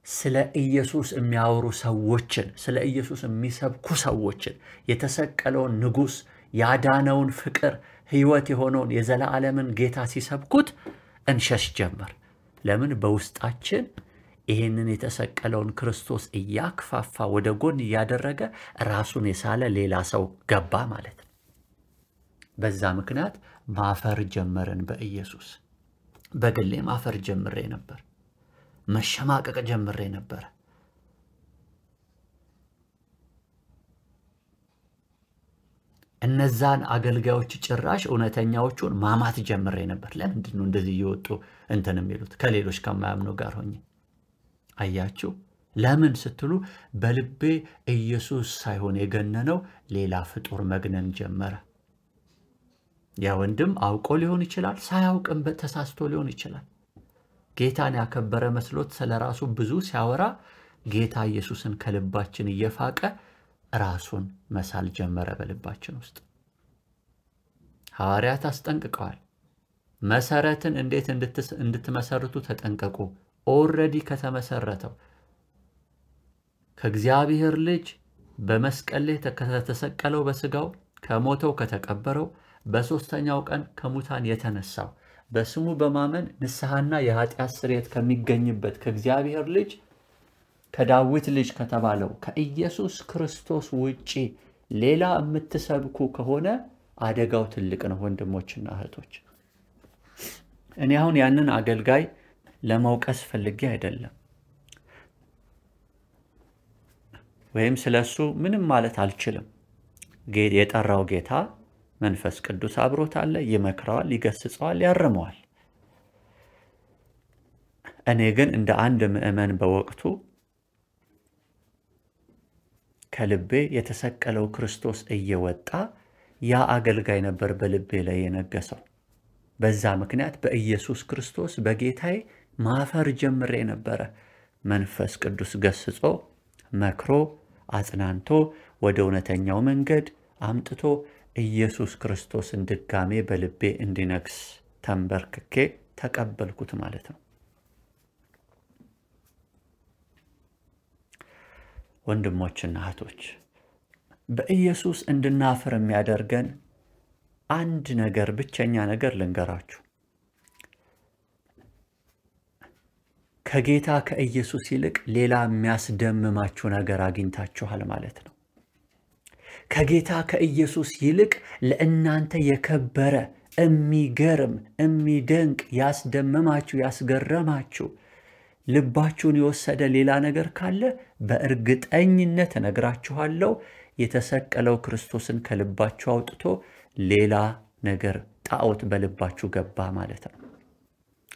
[SPEAKER 1] ስለ ኢየሱስ የሚያወሩ ሰዎችን ስለ ኢየሱስ የሚሰብኩ ሰዎችን የተሰቀለውን ንጉስ ያዳነውን ፍቅር ሕይወት የሆነውን የዘላለምን ጌታ ሲሰብኩት እንሸሽ ጀመር። ለምን? በውስጣችን ይሄንን የተሰቀለውን ክርስቶስ እያክፋፋ ወደ ጎን ያደረገ ራሱን የሳለ ሌላ ሰው ገባ ማለት ነው። በዛ ምክንያት ማፈር ጀመርን በኢየሱስ። በግሌ ማፈር ጀምሬ ነበር። መሸማቀቅ ጀምሬ ነበር። እነዛን አገልጋዮች ጭራሽ እውነተኛዎቹን ማማት ጀምሬ ነበር። ለምንድን ነው እንደዚህ እየወጡ እንትን የሚሉት ከሌሎች ከማያምኑ ጋር ሆኜ? አያችሁ? ለምን ስትሉ በልቤ ኢየሱስ ሳይሆን የገነነው ሌላ ፍጡር መግነን ጀመረ። ያ ወንድም አውቆ ሊሆን ይችላል፣ ሳያውቅም ተሳስቶ ሊሆን ይችላል። ጌታን ያከበረ መስሎት ስለራሱ ብዙ ሲያወራ ጌታ ኢየሱስን ከልባችን እየፋቀ ራሱን መሳል ጀመረ በልባችን ውስጥ። ሐዋርያት አስጠንቅቀዋል። መሰረትን እንዴት እንድትመሰርቱ ተጠንቀቁ። ኦልሬዲ ከተመሰረተው ከእግዚአብሔር ልጅ በመስቀል ላይ ከተሰቀለው በስጋው ከሞተው ከተቀበረው በሶስተኛው ቀን ከሙታን የተነሳው በስሙ በማመን ንስሐና የኃጢአት ስርየት ከሚገኝበት ከእግዚአብሔር ልጅ ከዳዊት ልጅ ከተባለው ከኢየሱስ ክርስቶስ ውጪ ሌላ የምትሰብኩ ከሆነ አደጋው ትልቅ ነው ወንድሞችና እህቶች። እኔ አሁን ያንን አገልጋይ ለመውቀስ ፈልጌ አይደለም፣ ወይም ስለሱ ምንም ማለት አልችልም። የጠራው ጌታ መንፈስ ቅዱስ አብሮት አለ፣ ይመክረዋል፣ ይገስጸዋል፣ ያርመዋል። እኔ ግን እንደ አንድ ምእመን በወቅቱ ከልቤ የተሰቀለው ክርስቶስ እየወጣ ያ አገልጋይ ነበር በልቤ ላይ የነገሰው። በዛ ምክንያት በኢየሱስ ክርስቶስ በጌታዬ ማፈር ጀምሬ ነበረ። መንፈስ ቅዱስ ገስጾ መክሮ አጽናንቶ ወደ እውነተኛው መንገድ አምጥቶ ኢየሱስ ክርስቶስን ድጋሜ በልቤ እንዲነግስ ተንበርክኬ ተቀበልኩት ማለት ነው። ወንድሞችና እህቶች በኢየሱስ እንድናፍር የሚያደርገን አንድ ነገር ብቸኛ ነገር ልንገራችሁ። ከጌታ ከኢየሱስ ይልቅ ሌላ የሚያስደምማችሁ ነገር አግኝታችኋል ማለት ነው። ከጌታ ከኢየሱስ ይልቅ ለእናንተ የከበረ የሚገርም የሚደንቅ ያስደምማችሁ ያስገረማችሁ ልባችሁን የወሰደ ሌላ ነገር ካለ በእርግጠኝነት እነግራችኋለሁ የተሰቀለው ክርስቶስን ከልባችሁ አውጥቶ ሌላ ነገር ጣዖት በልባችሁ ገባ ማለት ነው።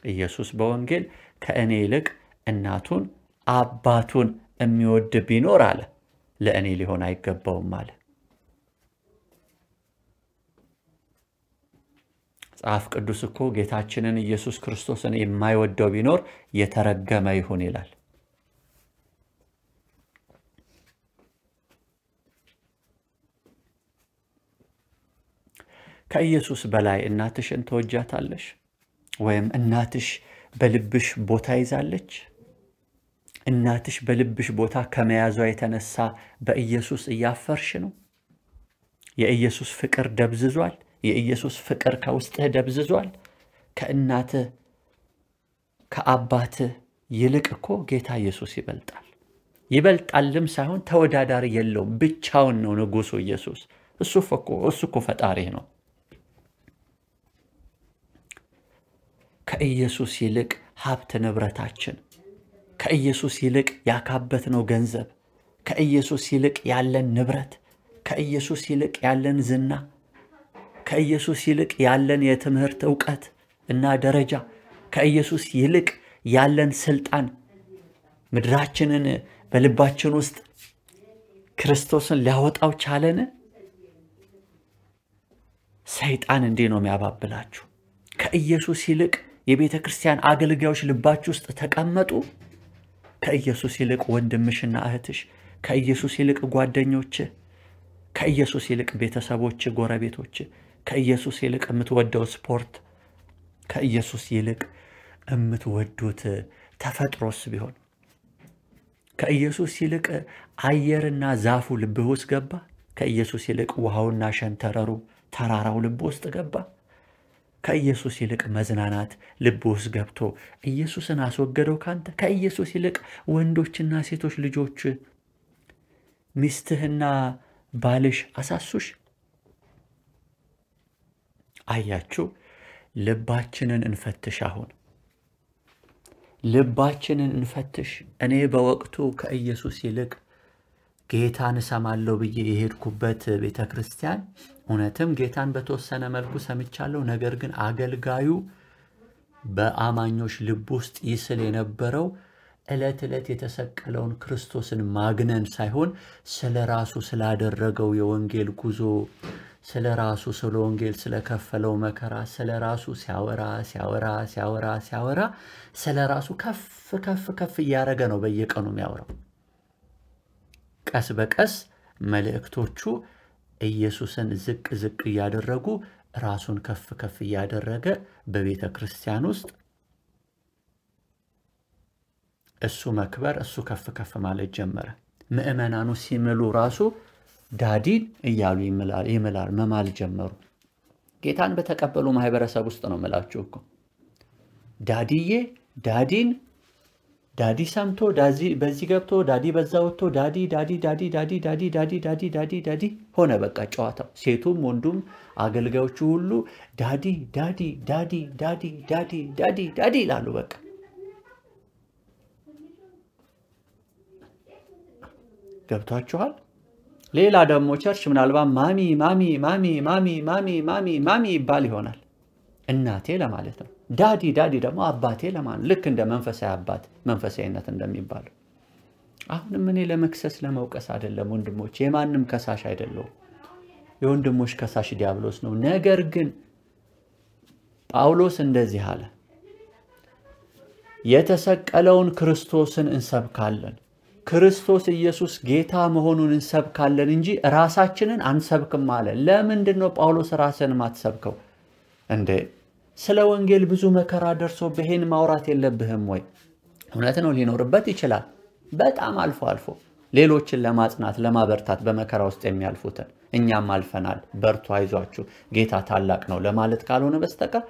[SPEAKER 1] ኢየሱስ በወንጌል ከእኔ ይልቅ እናቱን አባቱን የሚወድ ቢኖር አለ ለእኔ ሊሆን አይገባውም አለ። መጽሐፍ ቅዱስ እኮ ጌታችንን ኢየሱስ ክርስቶስን የማይወደው ቢኖር የተረገመ ይሁን ይላል። ከኢየሱስ በላይ እናትሽን ተወጃታለሽ? ወይም እናትሽ በልብሽ ቦታ ይዛለች? እናትሽ በልብሽ ቦታ ከመያዟ የተነሳ በኢየሱስ እያፈርሽ ነው? የኢየሱስ ፍቅር ደብዝዟል? የኢየሱስ ፍቅር ከውስጥህ ደብዝዟል? ከእናትህ ከአባትህ ይልቅ እኮ ጌታ ኢየሱስ ይበልጣል። ይበልጣልም ሳይሆን ተወዳዳሪ የለውም። ብቻውን ነው ንጉሱ ኢየሱስ። እሱ እኮ ፈጣሪ ነው። ከኢየሱስ ይልቅ ሀብት ንብረታችን፣ ከኢየሱስ ይልቅ ያካበትነው ገንዘብ፣ ከኢየሱስ ይልቅ ያለን ንብረት፣ ከኢየሱስ ይልቅ ያለን ዝና፣ ከኢየሱስ ይልቅ ያለን የትምህርት ዕውቀት እና ደረጃ፣ ከኢየሱስ ይልቅ ያለን ስልጣን ምድራችንን በልባችን ውስጥ ክርስቶስን ሊያወጣው ቻለን? ሰይጣን እንዲህ ነው የሚያባብላችሁ። ከኢየሱስ ይልቅ የቤተ ክርስቲያን አገልጋዮች ልባችሁ ውስጥ ተቀመጡ። ከኢየሱስ ይልቅ ወንድምሽና እህትሽ፣ ከኢየሱስ ይልቅ ጓደኞች፣ ከኢየሱስ ይልቅ ቤተሰቦች፣ ጎረቤቶች፣ ከኢየሱስ ይልቅ የምትወደው ስፖርት፣ ከኢየሱስ ይልቅ የምትወዱት ተፈጥሮስ ቢሆን፣ ከኢየሱስ ይልቅ አየርና ዛፉ ልብህ ውስጥ ገባ? ከኢየሱስ ይልቅ ውሃውና ሸንተረሩ ተራራው ልብ ውስጥ ገባ? ከኢየሱስ ይልቅ መዝናናት ልብ ውስጥ ገብቶ ኢየሱስን አስወገደው ካንተ? ከኢየሱስ ይልቅ ወንዶችና ሴቶች ልጆች፣ ሚስትህና ባልሽ አሳሱሽ? አያችሁ፣ ልባችንን እንፈትሽ። አሁን ልባችንን እንፈትሽ። እኔ በወቅቱ ከኢየሱስ ይልቅ ጌታን እሰማለሁ ብዬ የሄድኩበት ቤተ ክርስቲያን እውነትም ጌታን በተወሰነ መልኩ ሰምቻለሁ። ነገር ግን አገልጋዩ በአማኞች ልብ ውስጥ ይስል የነበረው ዕለት ዕለት የተሰቀለውን ክርስቶስን ማግነን ሳይሆን ስለ ራሱ ስላደረገው የወንጌል ጉዞ፣ ስለ ራሱ ስለ ወንጌል ስለከፈለው መከራ ስለ ራሱ ሲያወራ ስለ ራሱ ከፍ እያደረገ ነው በየቀኑ የሚያወራው። ቀስ በቀስ መልእክቶቹ ኢየሱስን ዝቅ እያደረጉ ራሱን ከፍ እያደረገ በቤተ ክርስቲያን ውስጥ እሱ መክበር፣ እሱ ከፍ ማለት ጀመረ። ምእመናኑ ሲምሉ ራሱ ዳዲን እያሉ ይምላል መማል ጀመሩ። ጌታን በተቀበሉ ማህበረሰብ ውስጥ ነው መላችሁ እኮ ዳዲዬ፣ ዳዲን፣ ዳዲ ሰምቶ በዚህ ገብቶ ዳዲ በዛ ወጥቶ ዳዲ ሆነ። በቃ ጨዋታው ሴቱም ወንዱም አገልጋዮቹ ሁሉ ዳዲ ይላሉ። በቃ ገብቷችኋል? ሌላ ደግሞ ቸርች ምናልባት ማሚ ይባል ይሆናል። እናቴ ለማለት ነው። ዳዲ ደግሞ አባቴ ለማለት፣ ልክ እንደ መንፈሳዊ አባት መንፈሳዊነት እንደሚባለው። አሁንም እኔ ለመክሰስ ለመውቀስ አይደለም ወንድሞች፣ የማንም ከሳሽ አይደለም። የወንድሞች ከሳሽ ዲያብሎስ ነው። ነገር ግን ጳውሎስ እንደዚህ አለ፣ የተሰቀለውን ክርስቶስን እንሰብካለን። ክርስቶስ ኢየሱስ ጌታ መሆኑን እንሰብካለን እንጂ ራሳችንን አንሰብክም አለ። ለምንድን ነው ጳውሎስ ራስን ማትሰብከው እንዴ? ስለ ወንጌል ብዙ መከራ ደርሶ በሄን ማውራት የለብህም ወይ? እውነት ነው ሊኖርበት ይችላል። በጣም አልፎ ሌሎችን ለማጽናት ለማበርታት በመከራ ውስጥ የሚያልፉትን እኛም አልፈናል፣ በርቱ፣ አይዟችሁ፣ ጌታ ታላቅ ነው ለማለት ካልሆነ በስተቀር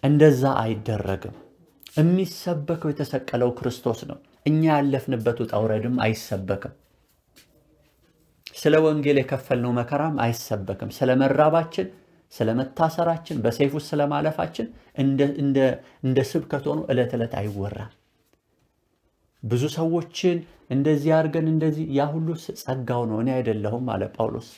[SPEAKER 1] እንደዛ አይደረግም። የሚሰበከው የተሰቀለው ክርስቶስ ነው። እኛ ያለፍንበት ውጣ ውረድም አይሰበክም። ስለ ወንጌል የከፈልነው መከራም አይሰበክም። ስለ መራባችን፣ ስለ መታሰራችን፣ በሰይፍ ውስጥ ስለማለፋችን እንደ ስብከት ሆኖ ዕለት አይወራም። ብዙ ሰዎችን እንደዚህ አድርገን እንደዚህ ያ ሁሉ ጸጋው ነው፣ እኔ አይደለሁም አለ ጳውሎስ።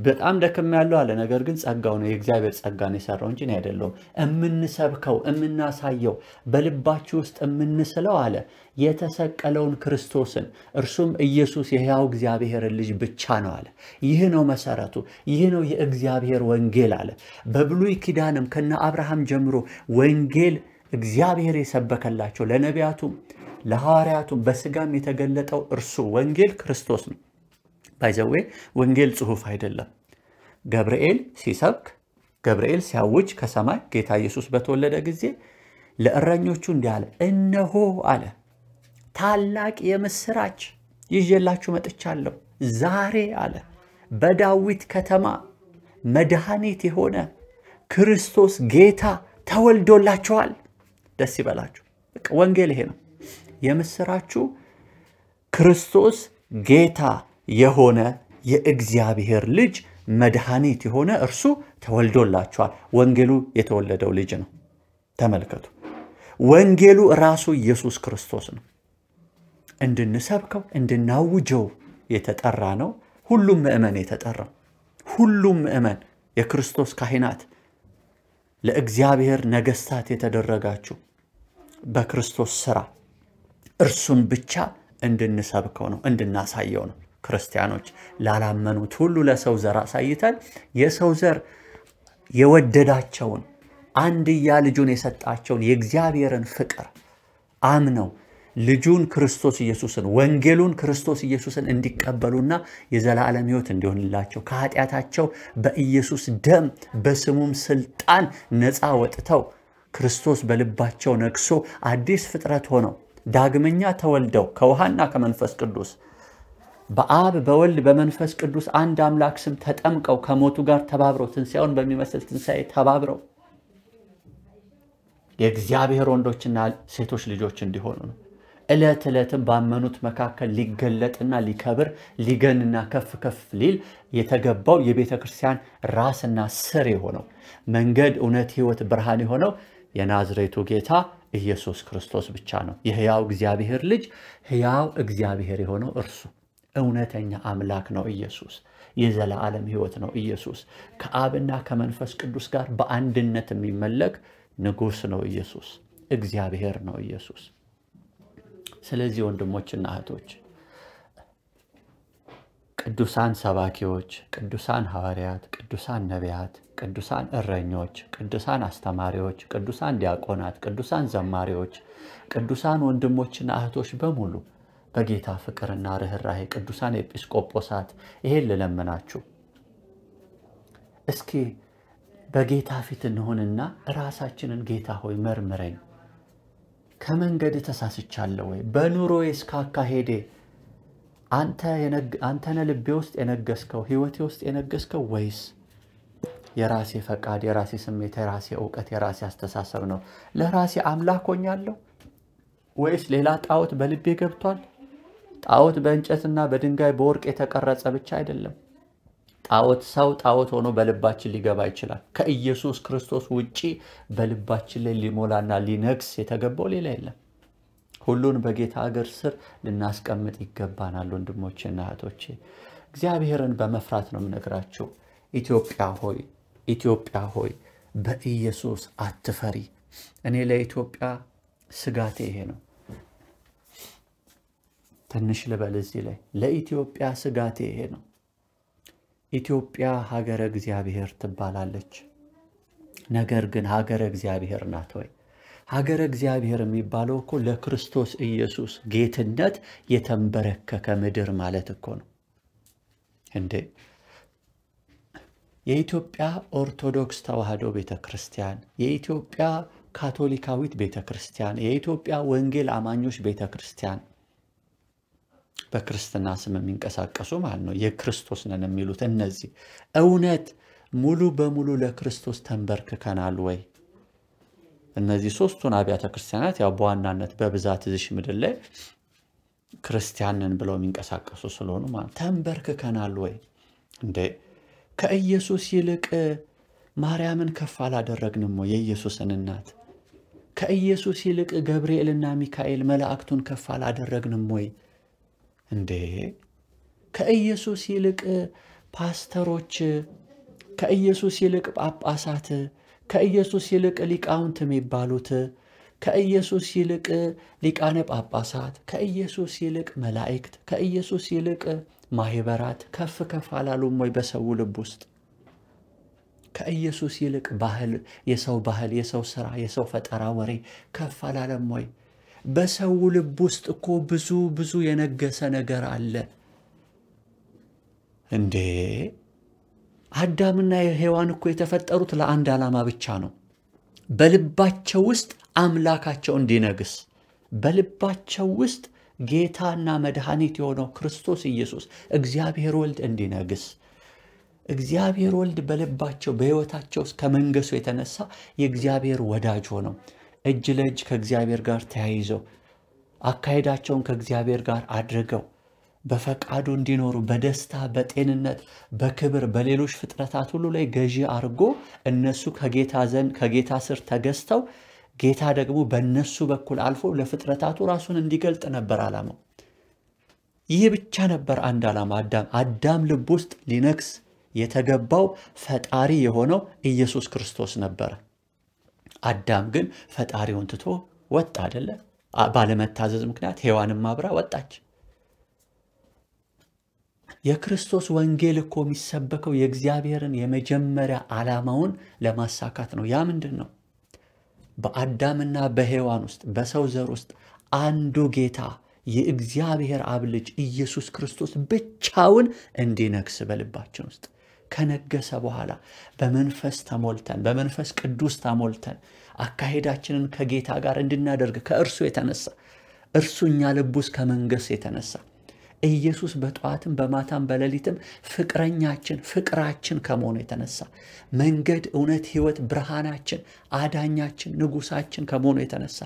[SPEAKER 1] በጣም ደከም ያለው አለ። ነገር ግን ጸጋው ነው የእግዚአብሔር ጸጋ ነው የሰራው እንጂ እኔ አይደለሁም። እምንሰብከው እምናሳየው በልባችሁ ውስጥ እምንስለው አለ የተሰቀለውን ክርስቶስን እርሱም ኢየሱስ የሕያው እግዚአብሔር ልጅ ብቻ ነው አለ። ይህ ነው መሰረቱ፣ ይህ ነው የእግዚአብሔር ወንጌል አለ። በብሉይ ኪዳንም ከነ አብርሃም ጀምሮ ወንጌል እግዚአብሔር የሰበከላቸው ለነቢያቱም ለሐዋርያቱም በስጋም የተገለጠው እርሱ ወንጌል ክርስቶስ ነው። ባይዘዌ ወንጌል ጽሑፍ አይደለም። ገብርኤል ሲሰብክ ገብርኤል ሲያውጅ ከሰማይ ጌታ ኢየሱስ በተወለደ ጊዜ ለእረኞቹ እንዲህ አለ፣ እነሆ አለ ታላቅ የምስራች ይዤላችሁ መጥቻለሁ። ዛሬ አለ በዳዊት ከተማ መድኃኒት የሆነ ክርስቶስ ጌታ ተወልዶላችኋል። ደስ ይበላችሁ። ወንጌል ይሄ ነው። የምስራቹ ክርስቶስ ጌታ የሆነ የእግዚአብሔር ልጅ መድኃኒት የሆነ እርሱ ተወልዶላችኋል። ወንጌሉ የተወለደው ልጅ ነው። ተመልከቱ። ወንጌሉ ራሱ ኢየሱስ ክርስቶስ ነው። እንድንሰብከው እንድናውጀው የተጠራ ነው። ሁሉም ምእመን የተጠራው ሁሉም ምእመን የክርስቶስ ካህናት ለእግዚአብሔር ነገስታት የተደረጋችሁ በክርስቶስ ሥራ እርሱን ብቻ እንድንሰብከው ነው እንድናሳየው ነው። ክርስቲያኖች ላላመኑት ሁሉ ለሰው ዘር አሳይተን የሰው ዘር የወደዳቸውን አንድያ ልጁን የሰጣቸውን የእግዚአብሔርን ፍቅር አምነው ልጁን ክርስቶስ ኢየሱስን ወንጌሉን ክርስቶስ ኢየሱስን እንዲቀበሉና የዘላለም ሕይወት እንዲሆንላቸው ከኃጢአታቸው በኢየሱስ ደም በስሙም ስልጣን ነፃ ወጥተው ክርስቶስ በልባቸው ነግሶ አዲስ ፍጥረት ሆነው ዳግመኛ ተወልደው ከውሃና ከመንፈስ ቅዱስ በአብ በወልድ በመንፈስ ቅዱስ አንድ አምላክ ስም ተጠምቀው ከሞቱ ጋር ተባብረው ትንሣኤውን በሚመስል ትንሣኤ ተባብረው የእግዚአብሔር ወንዶችና ሴቶች ልጆች እንዲሆኑ ነው። ዕለት ዕለትም ባመኑት መካከል ሊገለጥና ሊከብር ሊገንና ከፍ ከፍ ሊል የተገባው የቤተ ክርስቲያን ራስና ስር የሆነው መንገድ እውነት ሕይወት ብርሃን የሆነው የናዝሬቱ ጌታ ኢየሱስ ክርስቶስ ብቻ ነው። የሕያው እግዚአብሔር ልጅ ሕያው እግዚአብሔር የሆነው እርሱ እውነተኛ አምላክ ነው። ኢየሱስ የዘላለም ሕይወት ነው። ኢየሱስ ከአብና ከመንፈስ ቅዱስ ጋር በአንድነት የሚመለክ ንጉሥ ነው። ኢየሱስ እግዚአብሔር ነው። ኢየሱስ ስለዚህ ወንድሞችና እህቶች ቅዱሳን ሰባኪዎች፣ ቅዱሳን ሐዋርያት፣ ቅዱሳን ነቢያት፣ ቅዱሳን እረኞች፣ ቅዱሳን አስተማሪዎች፣ ቅዱሳን ዲያቆናት፣ ቅዱሳን ዘማሪዎች፣ ቅዱሳን ወንድሞችና እህቶች በሙሉ በጌታ ፍቅርና ርህራሄ ቅዱሳን ኤጲስቆጶሳት ይሄን ልለምናችሁ እስኪ በጌታ ፊት እንሆንና ራሳችንን ጌታ ሆይ መርምረኝ። ከመንገድ ተሳስቻለሁ ወይ? በኑሮዬስ ካካሄዴ አንተነ ልቤ ውስጥ የነገስከው ሕይወቴ ውስጥ የነገስከው ወይስ የራሴ ፈቃድ የራሴ ስሜት የራሴ ዕውቀት የራሴ አስተሳሰብ ነው? ለራሴ አምላክ ሆኛለሁ ወይስ ሌላ ጣዖት በልቤ ገብቷል? ጣዖት በእንጨትና በድንጋይ በወርቅ የተቀረጸ ብቻ አይደለም። ጣዖት ሆኖ በልባችን ሊገባ ይችላል። ከኢየሱስ ክርስቶስ ውጪ በልባችን ላይ ሊሞላና ሊነግስ የተገባው ሌላ የለም። ሁሉን በጌታ እግር ስር ልናስቀምጥ ይገባናል። ወንድሞቼና እህቶቼ እግዚአብሔርን በመፍራት ነው የምነግራችሁ። ኢትዮጵያ ሆይ በኢየሱስ አትፈሪ። እኔ ለኢትዮጵያ ስጋቴ ይሄ ነው። ትንሽ ልበል እዚህ ላይ ለኢትዮጵያ ስጋቴ ይሄ ነው። ኢትዮጵያ ሀገረ እግዚአብሔር ትባላለች። ነገር ግን ሀገረ እግዚአብሔር ናት ወይ? ሀገረ እግዚአብሔር የሚባለው እኮ ለክርስቶስ ኢየሱስ ጌትነት የተንበረከከ ምድር ማለት እኮ ነው እንዴ! የኢትዮጵያ ኦርቶዶክስ ተዋሕዶ ቤተክርስቲያን፣ የኢትዮጵያ ካቶሊካዊት ቤተክርስቲያን፣ የኢትዮጵያ ወንጌል አማኞች ቤተክርስቲያን በክርስትና ስም የሚንቀሳቀሱ ማለት ነው የክርስቶስ ነን የሚሉት እነዚህ እውነት ሙሉ በሙሉ ለክርስቶስ ተንበርክከናል ወይ? እነዚህ ሶስቱን አብያተ ክርስቲያናት ያው በዋናነት በብዛት እዚህ ምድር ላይ ክርስቲያንን ብለው የሚንቀሳቀሱ ስለሆኑ ማለት ተንበርክከናል ወይ? እንዴ ከኢየሱስ ይልቅ ማርያምን ከፍ አላደረግንም ወይ? የኢየሱስን እናት ከኢየሱስ ይልቅ ገብርኤልና ሚካኤል መላእክቱን ከፍ አላደረግንም ወይ? እንዴ ከኢየሱስ ይልቅ ፓስተሮች፣ ከኢየሱስ ይልቅ ጳጳሳት፣ ከኢየሱስ ይልቅ ሊቃውንት የሚባሉት፣ ከኢየሱስ ይልቅ ሊቃነ ጳጳሳት፣ ከኢየሱስ ይልቅ መላእክት፣ ከኢየሱስ ይልቅ ማህበራት ከፍ ከፍ አላሉም ወይ በሰው ልብ ውስጥ? ከኢየሱስ ይልቅ ባህል፣ የሰው ሥራ፣ የሰው ፈጠራ ወሬ ከፍ አላለም ወይ? በሰው ልብ ውስጥ እኮ ብዙ የነገሰ ነገር አለ እንዴ! አዳምና ሔዋን እኮ የተፈጠሩት ለአንድ ዓላማ ብቻ ነው። በልባቸው ውስጥ አምላካቸው እንዲነግስ፣ በልባቸው ውስጥ ጌታና መድኃኒት የሆነው ክርስቶስ ኢየሱስ እግዚአብሔር ወልድ እንዲነግስ፣ እግዚአብሔር ወልድ በልባቸው በሕይወታቸው ውስጥ ከመንገሱ የተነሳ የእግዚአብሔር ወዳጅ ሆነው እጅ ለእጅ ከእግዚአብሔር ጋር ተያይዘው አካሄዳቸውን ከእግዚአብሔር ጋር አድርገው በፈቃዱ እንዲኖሩ በደስታ በጤንነት በክብር በሌሎች ፍጥረታት ሁሉ ላይ ገዢ አድርጎ እነሱ ከጌታ ስር ተገዝተው ጌታ ደግሞ በእነሱ በኩል አልፎ ለፍጥረታቱ ራሱን እንዲገልጥ ነበር ዓላማው። ይህ ብቻ ነበር አንድ ዓላማ። አዳም ልብ ውስጥ ሊነግስ የተገባው ፈጣሪ የሆነው ኢየሱስ ክርስቶስ ነበር። አዳም ግን ፈጣሪውን ትቶ ወጣ አይደለ? ባለመታዘዝ ምክንያት ሔዋንም አብራ ወጣች። የክርስቶስ ወንጌል እኮ የሚሰበከው የእግዚአብሔርን የመጀመሪያ ዓላማውን ለማሳካት ነው። ያ ምንድን ነው? በአዳምና በሔዋን ውስጥ በሰው ዘር ውስጥ አንዱ ጌታ የእግዚአብሔር አብ ልጅ ኢየሱስ ክርስቶስ ብቻውን እንዲነግስ በልባችን ውስጥ ከነገሰ በኋላ በመንፈስ ተሞልተን በመንፈስ ቅዱስ ተሞልተን አካሄዳችንን ከጌታ ጋር እንድናደርግ ከእርሱ የተነሳ እርሱ እኛ ልብ ውስጥ ከመንገስ የተነሳ ኢየሱስ በጠዋትም በማታም በሌሊትም ፍቅራችን ከመሆኑ የተነሳ መንገድ፣ እውነት፣ ሕይወት፣ ብርሃናችን፣ አዳኛችን፣ ንጉሳችን ከመሆኑ የተነሳ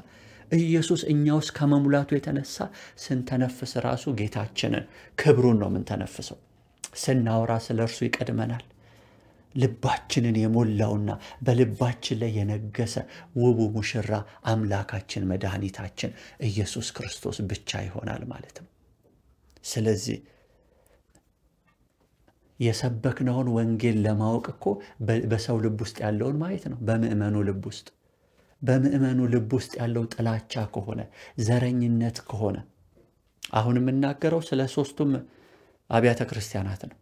[SPEAKER 1] ኢየሱስ እኛ ውስጥ ከመሙላቱ የተነሳ ስንተነፍስ ራሱ ጌታችንን ክብሩን ነው የምንተነፍሰው። ስናወራ ስለ እርሱ ይቀድመናል። ልባችንን የሞላውና በልባችን ላይ የነገሰ ውቡ ሙሽራ አምላካችን መድኃኒታችን ኢየሱስ ክርስቶስ ብቻ ይሆናል ማለት ነው። ስለዚህ የሰበክነውን ወንጌል ለማወቅ እኮ በሰው ልብ ውስጥ ያለውን ማየት ነው። በምእመኑ ልብ ውስጥ ያለው ጥላቻ ከሆነ ዘረኝነት ከሆነ አሁን የምናገረው ስለ ሶስቱም አብያተ ክርስቲያናት ነው።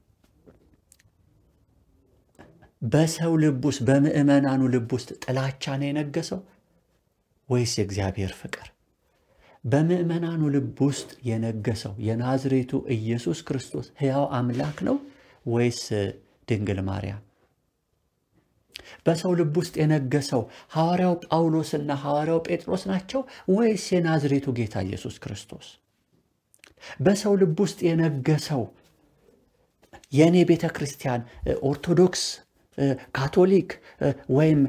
[SPEAKER 1] በሰው ልብ ውስጥ በምእመናኑ ልብ ውስጥ ጥላቻ ነው የነገሰው ወይስ የእግዚአብሔር ፍቅር? በምእመናኑ ልብ ውስጥ የነገሰው የናዝሬቱ ኢየሱስ ክርስቶስ ሕያው አምላክ ነው ወይስ ድንግል ማርያም? በሰው ልብ ውስጥ የነገሰው ሐዋርያው ጳውሎስና ሐዋርያው ጴጥሮስ ናቸው ወይስ የናዝሬቱ ጌታ ኢየሱስ ክርስቶስ? በሰው ልብ ውስጥ የነገሰው የኔ ቤተ ክርስቲያን ኦርቶዶክስ፣ ካቶሊክ ወይም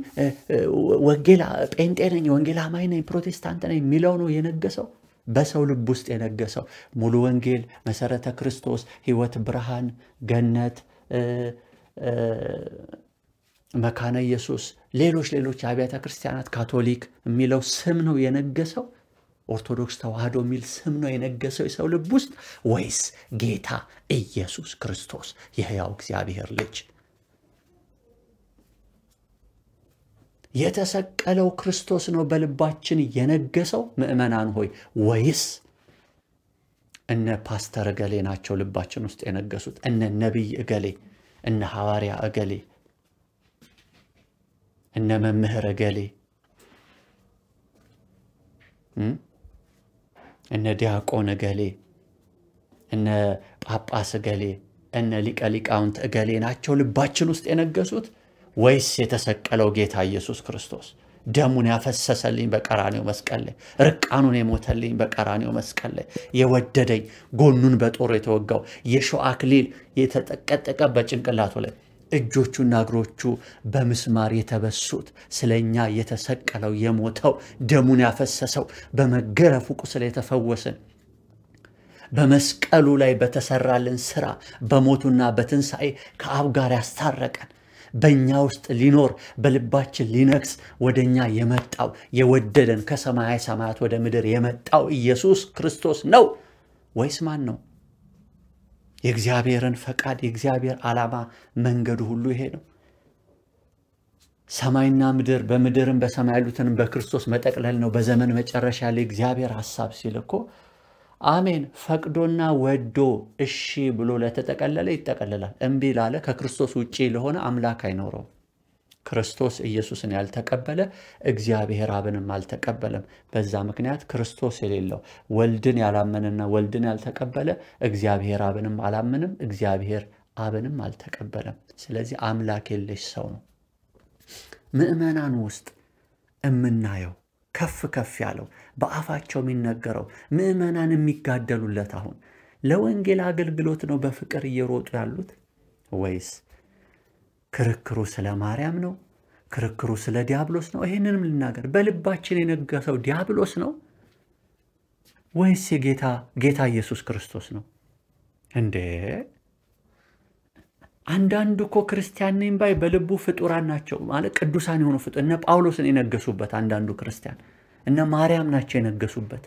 [SPEAKER 1] ወንጌላ ጴንጤ ነኝ፣ ወንጌላ አማኝ ነኝ፣ ፕሮቴስታንት ነኝ የሚለው ነው የነገሰው? በሰው ልብ ውስጥ የነገሰው ሙሉ ወንጌል፣ መሰረተ ክርስቶስ፣ ሕይወት፣ ብርሃን፣ ገነት፣ መካነ ኢየሱስ፣ ሌሎች አብያተ ክርስቲያናት፣ ካቶሊክ የሚለው ስም ነው የነገሰው? ኦርቶዶክስ ተዋህዶ የሚል ስም ነው የነገሰው የሰው ልብ ውስጥ ወይስ ጌታ ኢየሱስ ክርስቶስ የሕያው እግዚአብሔር ልጅ የተሰቀለው ክርስቶስ ነው በልባችን የነገሰው? ምእመናን ሆይ ወይስ እነ ፓስተር እገሌ ናቸው ልባችን ውስጥ የነገሱት? እነ ነቢይ እገሌ፣ እነ ሐዋርያ እገሌ፣ እነ መምህር እገሌ፣ እነ ዲያቆን እገሌ፣ እነ ጳጳስ እገሌ፣ እነ ሊቀ ሊቃውንት እገሌ ናቸው ልባችን ውስጥ የነገሱት? ወይስ የተሰቀለው ጌታ ኢየሱስ ክርስቶስ ደሙን ያፈሰሰልኝ በቀራንዮ መስቀል ላይ፣ ርቃኑን የሞተልኝ በቀራንዮ መስቀል ላይ፣ የወደደኝ ጎኑን በጦር የተወጋው የሾህ አክሊል የተጠቀጠቀ በጭንቅላቱ ላይ እጆቹና እግሮቹ በምስማር የተበሱት ስለኛ የተሰቀለው የሞተው ደሙን ያፈሰሰው በመገረፉ ቁስል የተፈወሰን በመስቀሉ ላይ በተሰራልን ስራ በሞቱና በትንሣኤ ከአብ ጋር ያስታረቀን በእኛ ውስጥ ሊኖር በልባችን ሊነግስ ወደኛ የመጣው የወደደን ከሰማይ ሰማያት ወደ ምድር የመጣው ኢየሱስ ክርስቶስ ነው ወይስ ማን ነው? የእግዚአብሔርን ፈቃድ የእግዚአብሔር ዓላማ መንገዱ ሁሉ ይሄ ነው። ሰማይና ምድር በምድርም በሰማይ ያሉትንም በክርስቶስ መጠቅለል ነው በዘመን መጨረሻ ላይ እግዚአብሔር ሐሳብ ሲል እኮ አሜን ፈቅዶና ወዶ እሺ ብሎ ለተጠቀለለ ይጠቀለላል። እምቢ ላለ ከክርስቶስ ውጪ ለሆነ አምላክ አይኖረው። ክርስቶስ ኢየሱስን ያልተቀበለ እግዚአብሔር አብንም አልተቀበለም። በዛ ምክንያት ክርስቶስ የሌለው ወልድን ያላመነና ወልድን ያልተቀበለ እግዚአብሔር አብንም አላመንም፣ እግዚአብሔር አብንም አልተቀበለም። ስለዚህ አምላክ የለሽ ሰው ነው። ምእመናን ውስጥ እምናየው ከፍ ከፍ ያለው በአፋቸው የሚነገረው ምእመናን የሚጋደሉለት አሁን ለወንጌል አገልግሎት ነው በፍቅር እየሮጡ ያሉት ወይስ ክርክሩ ስለ ማርያም ነው? ክርክሩ ስለ ዲያብሎስ ነው? ይሄንንም ልናገር፣ በልባችን የነገሰው ዲያብሎስ ነው ወይስ ጌታ ኢየሱስ ክርስቶስ ነው? እንዴ አንዳንዱ እኮ ክርስቲያን ነኝ ባይ በልቡ ፍጡራን ናቸው ማለት ቅዱሳን የሆኑ ፍጡር እነ ጳውሎስን የነገሱበት አንዳንዱ ክርስቲያን እነ ማርያም ናቸው የነገሱበት።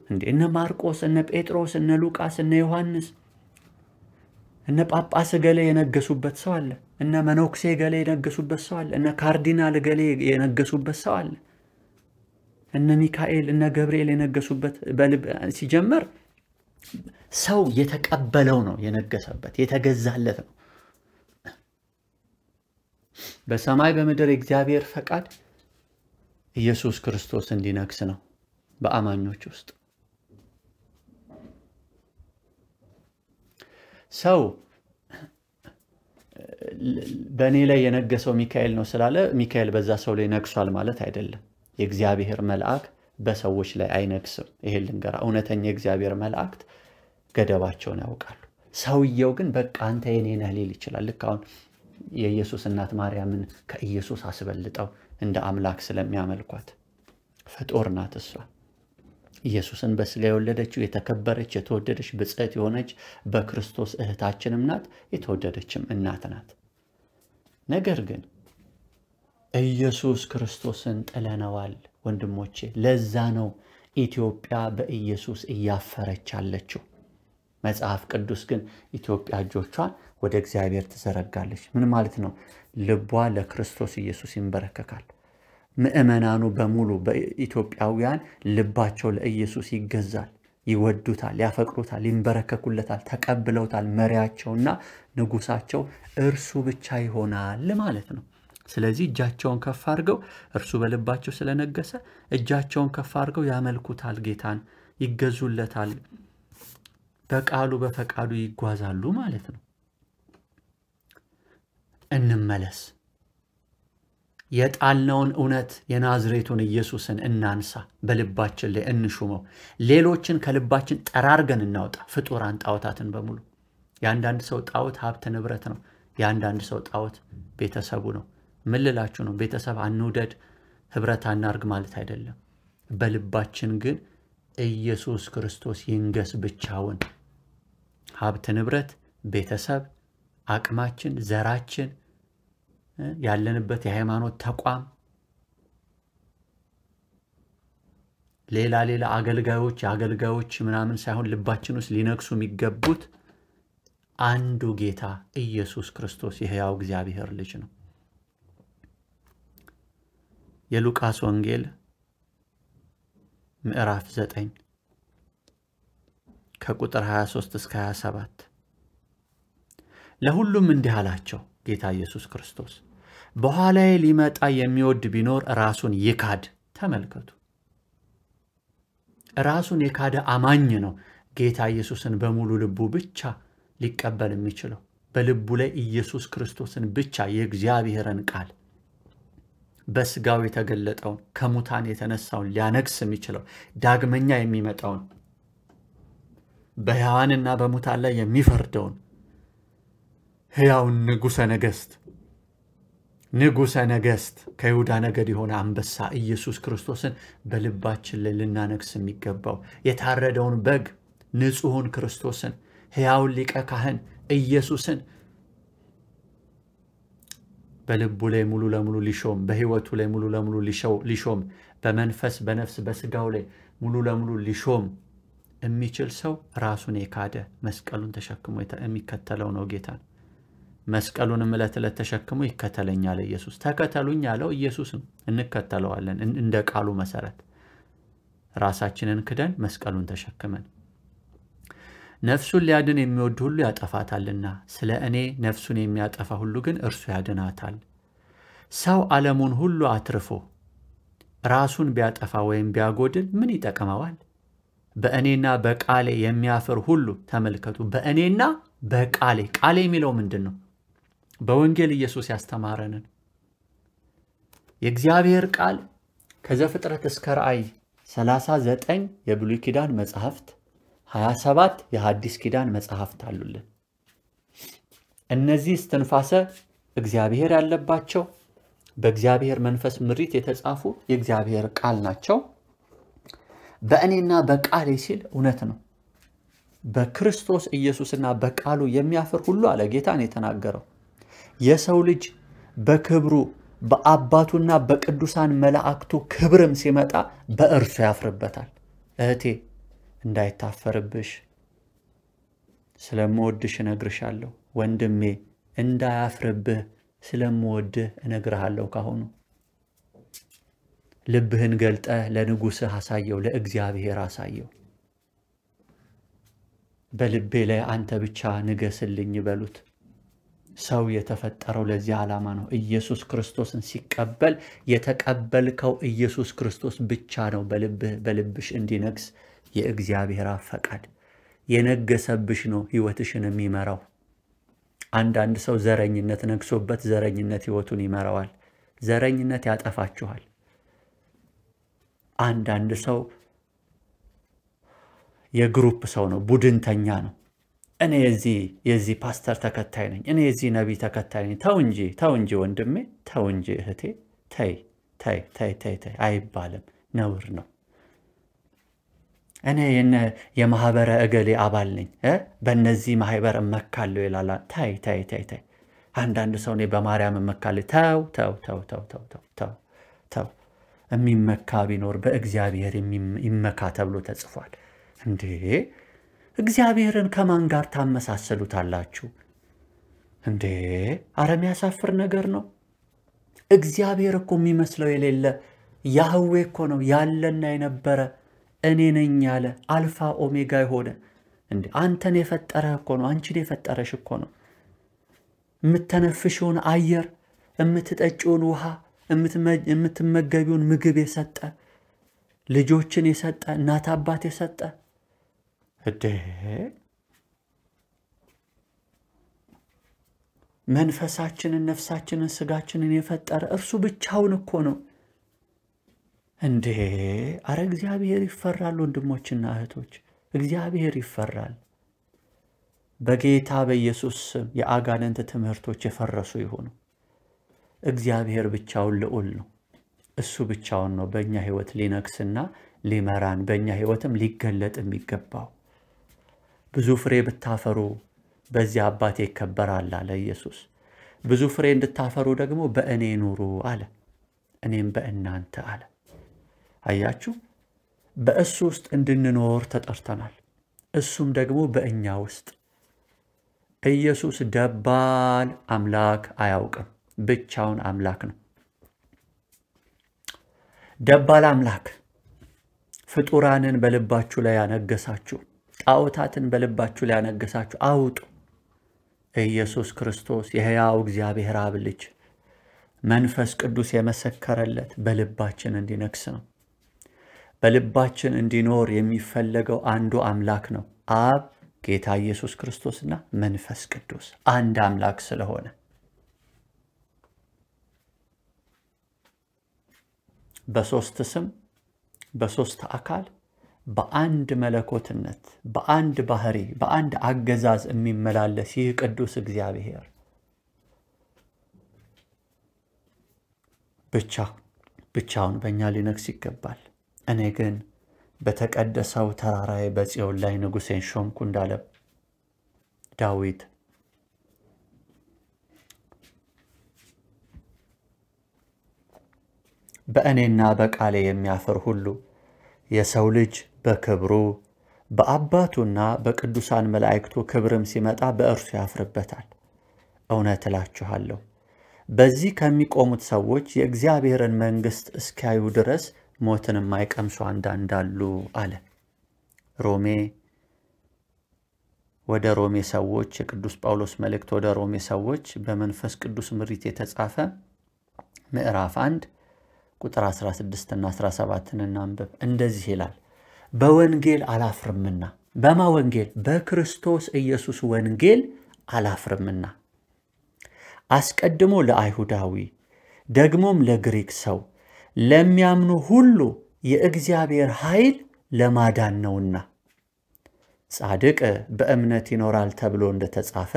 [SPEAKER 1] እንዴ እነ ማርቆስ እነ ጴጥሮስ እነ ሉቃስ እነ ዮሐንስ እነ ጳጳስ ገሌ የነገሱበት ሰው አለ። እነ መነኩሴ ገሌ የነገሱበት ሰው አለ። እነ ካርዲናል ገሌ የነገሱበት ሰው አለ። እነ ሚካኤል እነ ገብርኤል የነገሱበት በልብ ሲጀመር ሰው የተቀበለው ነው የነገሰበት የተገዛለት ነው። በሰማይ በምድር እግዚአብሔር ፈቃድ ኢየሱስ ክርስቶስ እንዲነግስ ነው በአማኞች ውስጥ። ሰው በእኔ ላይ የነገሰው ሚካኤል ነው ስላለ ሚካኤል በዛ ሰው ላይ ነግሷል ማለት አይደለም። የእግዚአብሔር መልአክ በሰዎች ላይ አይነግስም። ይሄ ልንገራ እውነተኛ የእግዚአብሔር መልአክት ገደባቸውን ያውቃሉ። ሰውየው ግን በቃ አንተ የኔ ነህ ሊል ይችላል። ልክ አሁን የኢየሱስ እናት ማርያምን ከኢየሱስ አስበልጠው እንደ አምላክ ስለሚያመልኳት ፍጡር ናት እሷ። ኢየሱስን በስጋ የወለደችው የተከበረች የተወደደች ብጽዕት የሆነች በክርስቶስ እህታችንም ናት፣ የተወደደችም እናት ናት። ነገር ግን ኢየሱስ ክርስቶስን ጥለነዋል ወንድሞቼ። ለዛ ነው ኢትዮጵያ በኢየሱስ እያፈረች አለችው። መጽሐፍ ቅዱስ ግን ኢትዮጵያ እጆቿን ወደ እግዚአብሔር ትዘረጋለች። ምን ማለት ነው? ልቧ ለክርስቶስ ኢየሱስ ይንበረከካል። ምእመናኑ በሙሉ በኢትዮጵያውያን ልባቸው ለኢየሱስ ይገዛል፣ ይወዱታል፣ ያፈቅሩታል፣ ይንበረከኩለታል፣ ተቀብለውታል። መሪያቸውና ንጉሳቸው እርሱ ብቻ ይሆናል ማለት ነው። ስለዚህ እጃቸውን ከፍ አድርገው እርሱ በልባቸው ስለነገሰ እጃቸውን ከፍ አድርገው ያመልኩታል፣ ጌታን ይገዙለታል፣ በቃሉ በፈቃዱ ይጓዛሉ ማለት ነው። እንመለስ። የጣልነውን እውነት የናዝሬቱን ኢየሱስን እናንሳ፣ በልባችን ላይ እንሹመው። ሌሎችን ከልባችን ጠራርገን እናውጣ፣ ፍጡራን ጣዖታትን በሙሉ። የአንዳንድ ሰው ጣዖት ሀብት ንብረት ነው። የአንዳንድ ሰው ጣዖት ቤተሰቡ ነው። ምን ልላችሁ ነው? ቤተሰብ አንውደድ፣ ህብረት አናርግ ማለት አይደለም። በልባችን ግን ኢየሱስ ክርስቶስ ይንገስ ብቻውን። ሀብት ንብረት፣ ቤተሰብ፣ አቅማችን፣ ዘራችን፣ ያለንበት የሃይማኖት ተቋም፣ ሌላ አገልጋዮች ምናምን ሳይሆን ልባችን ውስጥ ሊነግሱ የሚገቡት አንዱ ጌታ ኢየሱስ ክርስቶስ የሕያው እግዚአብሔር ልጅ ነው። የሉቃስ ወንጌል ምዕራፍ 9 ከቁጥር 23 እስከ 27 ለሁሉም እንዲህ አላቸው ጌታ ኢየሱስ ክርስቶስ፣ በኋላዬ ሊመጣ የሚወድ ቢኖር ራሱን ይካድ። ተመልከቱ፣ ራሱን የካደ አማኝ ነው ጌታ ኢየሱስን በሙሉ ልቡ ብቻ ሊቀበል የሚችለው። በልቡ ላይ ኢየሱስ ክርስቶስን ብቻ የእግዚአብሔርን ቃል በስጋው የተገለጠውን ከሙታን የተነሳውን ሊያነግስ የሚችለው ዳግመኛ የሚመጣውን በሕያዋንና በሙታን ላይ የሚፈርደውን ሕያውን ንጉሠ ነገሥት ከይሁዳ ነገድ የሆነ አንበሳ ኢየሱስ ክርስቶስን በልባችን ላይ ልናነግስ የሚገባው የታረደውን በግ ንጹሑን ክርስቶስን ሕያውን ሊቀ ካህን ኢየሱስን በልቡ ላይ ሙሉ ለሙሉ ሊሾም፣ በሕይወቱ ላይ ሙሉ ለሙሉ ሊሾም፣ በመንፈስ በነፍስ በስጋው ላይ ሙሉ ለሙሉ ሊሾም የሚችል ሰው ራሱን የካደ መስቀሉን ተሸክሞ የሚከተለው ነው ጌታን። መስቀሉንም ዕለት ዕለት ተሸክሞ ይከተለኛል ኢየሱስ። ተከተሉኝ ያለው ኢየሱስ ነው። እንከተለዋለን እንደ ቃሉ መሰረት ራሳችንን ክደን መስቀሉን ተሸክመን። ነፍሱን ሊያድን የሚወድ ሁሉ ያጠፋታልና ስለ እኔ ነፍሱን የሚያጠፋ ሁሉ ግን እርሱ ያድናታል። ሰው ዓለሙን ሁሉ አትርፎ ራሱን ቢያጠፋ ወይም ቢያጎድል ምን ይጠቅመዋል? በእኔና በቃሌ የሚያፍር ሁሉ ተመልከቱ፣ በእኔና በቃሌ። ቃሌ የሚለው ምንድን ነው? በወንጌል ኢየሱስ ያስተማረንን የእግዚአብሔር ቃል ከዘፍጥረት እስከ ራእይ 39 የብሉይ ኪዳን መጽሐፍት 27 የሐዲስ ኪዳን መጽሐፍት አሉልን። እነዚህ እስትንፋሰ እግዚአብሔር ያለባቸው በእግዚአብሔር መንፈስ ምሪት የተጻፉ የእግዚአብሔር ቃል ናቸው። በእኔና በቃሌ ሲል እውነት ነው። በክርስቶስ ኢየሱስና በቃሉ የሚያፍር ሁሉ አለ ጌታን የተናገረው። የሰው ልጅ በክብሩ በአባቱና በቅዱሳን መላእክቱ ክብርም ሲመጣ በእርሱ ያፍርበታል። እህቴ እንዳይታፈርብሽ ስለምወድሽ እነግርሻለሁ። ወንድሜ እንዳያፍርብህ ስለምወድህ እነግርሃለሁ። ካሁኑ ልብህን ገልጠህ ለንጉሥህ አሳየው፣ ለእግዚአብሔር አሳየው። በልቤ ላይ አንተ ብቻ ንገስልኝ በሉት። ሰው የተፈጠረው ለዚህ ዓላማ ነው። ኢየሱስ ክርስቶስን ሲቀበል የተቀበልከው ኢየሱስ ክርስቶስ ብቻ ነው በልብሽ እንዲነግስ የእግዚአብሔር ፈቃድ። የነገሰብሽ ነው ህይወትሽን የሚመራው። አንዳንድ ሰው ዘረኝነት ነግሶበት ዘረኝነት ህይወቱን ይመራዋል። ዘረኝነት ያጠፋችኋል። አንዳንድ ሰው የግሩፕ ሰው ነው፣ ቡድንተኛ ነው። እኔ የዚህ ፓስተር ተከታይ ነኝ፣ እኔ የዚህ ነቢይ ተከታይ ነኝ። ተው እንጂ ወንድሜ፣ ተው እንጂ እህቴ፣ ተይ አይባልም፣ ነውር ነው። እኔ የማህበረ እገሌ አባል ነኝ፣ በእነዚህ ማህበር እመካለሁ ይላል። ተይ። አንዳንድ ሰው እኔ በማርያም እመካለሁ። ተው። የሚመካ ቢኖር በእግዚአብሔር ይመካ ተብሎ ተጽፏል። እንዴ እግዚአብሔርን ከማን ጋር ታመሳሰሉታላችሁ እንዴ? አረ የሚያሳፍር ነገር ነው። እግዚአብሔር እኮ የሚመስለው የሌለ ያህዌ እኮ ነው፣ ያለና የነበረ እኔ ነኝ ያለ አልፋ ኦሜጋ የሆነ። እንዴ አንተን የፈጠረ እኮ ነው፣ አንቺን የፈጠረሽ እኮ ነው። የምትተነፍሽውን አየር፣ የምትጠጪውን ውሃ፣ የምትመገቢውን ምግብ የሰጠ፣ ልጆችን የሰጠ፣ እናት አባት የሰጠ እዴ መንፈሳችንን፣ ነፍሳችንን፣ ስጋችንን የፈጠረ እርሱ ብቻውን እኮ ነው። እንዴ አረ እግዚአብሔር ይፈራል ወንድሞችና እህቶች፣ እግዚአብሔር ይፈራል። በጌታ በኢየሱስ ስም የአጋንንት ትምህርቶች የፈረሱ ይሁኑ። እግዚአብሔር ብቻውን ልዑል ነው። እሱ ብቻውን ነው በእኛ ህይወት ሊነግስና ሊመራን በእኛ ህይወትም ሊገለጥ የሚገባው። ብዙ ፍሬ ብታፈሩ በዚህ አባቴ ይከበራል አለ ኢየሱስ። ብዙ ፍሬ እንድታፈሩ ደግሞ በእኔ ኑሩ አለ፣ እኔም በእናንተ አለ። አያችሁ፣ በእሱ ውስጥ እንድንኖር ተጠርተናል። እሱም ደግሞ በእኛ ውስጥ። ኢየሱስ ደባል አምላክ አያውቅም፣ ብቻውን አምላክ ነው። ደባል አምላክ ፍጡራንን በልባችሁ ላይ ያነገሳችሁ፣ ጣዖታትን በልባችሁ ላይ ያነገሳችሁ አውጡ። ኢየሱስ ክርስቶስ የሕያው እግዚአብሔር አብ ልጅ መንፈስ ቅዱስ የመሰከረለት በልባችን እንዲነግስ ነው። በልባችን እንዲኖር የሚፈለገው አንዱ አምላክ ነው፣ አብ ጌታ ኢየሱስ ክርስቶስና መንፈስ ቅዱስ አንድ አምላክ ስለሆነ በሶስት ስም በሶስት አካል በአንድ መለኮትነት በአንድ ባህሪ በአንድ አገዛዝ የሚመላለስ ይህ ቅዱስ እግዚአብሔር ብቻውን በእኛ ሊነግስ ይገባል። እኔ ግን በተቀደሰው ተራራዬ በጽዮን ላይ ንጉሴን ሾምኩ እንዳለ ዳዊት በእኔና በቃሌ የሚያፍር ሁሉ የሰው ልጅ በክብሩ በአባቱና በቅዱሳን መላእክቱ ክብርም ሲመጣ በእርሱ ያፍርበታል። እውነት እላችኋለሁ በዚህ ከሚቆሙት ሰዎች የእግዚአብሔርን መንግሥት እስኪያዩ ድረስ ሞትን የማይቀምሱ አንዳንድ አሉ አለ። ወደ ሮሜ ሰዎች የቅዱስ ጳውሎስ መልእክት ወደ ሮሜ ሰዎች በመንፈስ ቅዱስ ምሪት የተጻፈ ምዕራፍ 1 ቁጥር 16 እና 17 እናንብብ። እንደዚህ ይላል፣ በወንጌል አላፍርምና። በማ ወንጌል? በክርስቶስ ኢየሱስ ወንጌል አላፍርምና። አስቀድሞ ለአይሁዳዊ ደግሞም ለግሪክ ሰው ለሚያምኑ ሁሉ የእግዚአብሔር ኃይል ለማዳን ነውና፣ ጻድቅ በእምነት ይኖራል ተብሎ እንደተጻፈ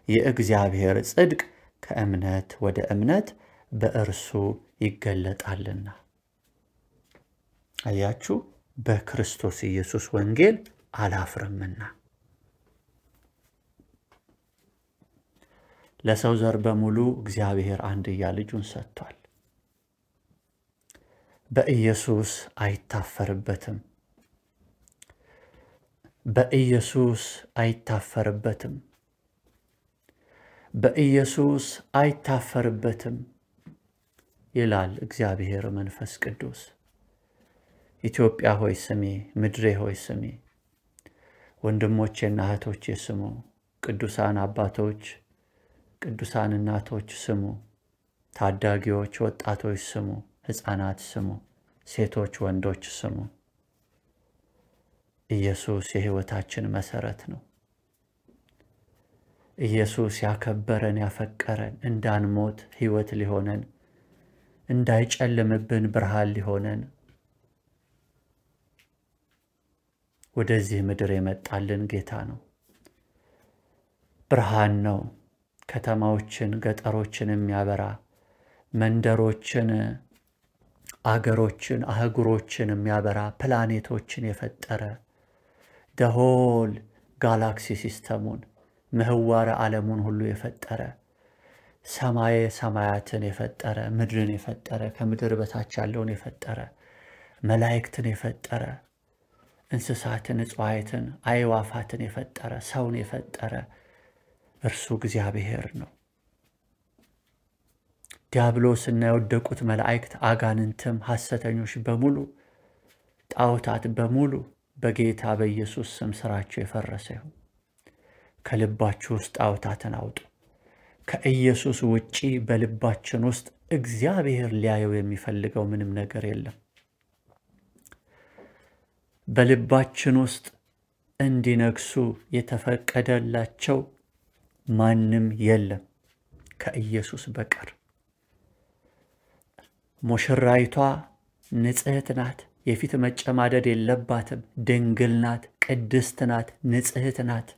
[SPEAKER 1] የእግዚአብሔር ጽድቅ ከእምነት ወደ እምነት በእርሱ ይገለጣልና። አያችሁ፣ በክርስቶስ ኢየሱስ ወንጌል አላፍርምና። ለሰው ዘር በሙሉ እግዚአብሔር አንድያ ልጁን ሰጥቷል። በኢየሱስ አይታፈርበትም። በኢየሱስ አይታፈርበትም። በኢየሱስ አይታፈርበትም ይላል እግዚአብሔር መንፈስ ቅዱስ። ኢትዮጵያ ሆይ ስሚ፣ ምድሬ ሆይ ስሚ፣ ወንድሞቼና እህቶቼ ስሙ፣ ቅዱሳን አባቶች፣ ቅዱሳን እናቶች ስሙ፣ ታዳጊዎች ወጣቶች ስሙ፣ ሕፃናት ስሙ፣ ሴቶች ወንዶች ስሙ። ኢየሱስ የሕይወታችን መሰረት ነው። ኢየሱስ ያከበረን ያፈቀረን፣ እንዳንሞት ሕይወት ሊሆነን፣ እንዳይጨልምብን ብርሃን ሊሆነን ወደዚህ ምድር የመጣልን ጌታ ነው። ብርሃን ነው። ከተማዎችን ገጠሮችን የሚያበራ፣ መንደሮችን አገሮችን አህጉሮችን የሚያበራ፣ ፕላኔቶችን የፈጠረ፣ ደሆል ጋላክሲ ሲስተሙን ምህዋረ ዓለሙን ሁሉ የፈጠረ፣ ሰማየ ሰማያትን የፈጠረ፣ ምድርን የፈጠረ፣ ከምድር በታች ያለውን የፈጠረ፣ መላእክትን የፈጠረ፣ እንስሳትን፣ እጽዋትን፣ አዕዋፋትን የፈጠረ፣ ሰውን የፈጠረ እርሱ እግዚአብሔር ነው። ዲያብሎስና የወደቁት መላእክት፣ አጋንንትም፣ ሐሰተኞች በሙሉ፣ ጣዖታት በሙሉ በጌታ በኢየሱስ ስም ስራቸው የፈረሰ ይሁን። ከልባችሁ ውስጥ ጣዖታትን አውጡ። ከኢየሱስ ውጪ በልባችን ውስጥ እግዚአብሔር ሊያየው የሚፈልገው ምንም ነገር የለም። በልባችን ውስጥ እንዲነግሱ የተፈቀደላቸው ማንም የለም ከኢየሱስ በቀር። ሙሽራይቷ ንጽሕት ናት፣ የፊት መጨማደድ የለባትም፣ ድንግል ናት፣ ቅድስት ናት፣ ንጽሕት ናት።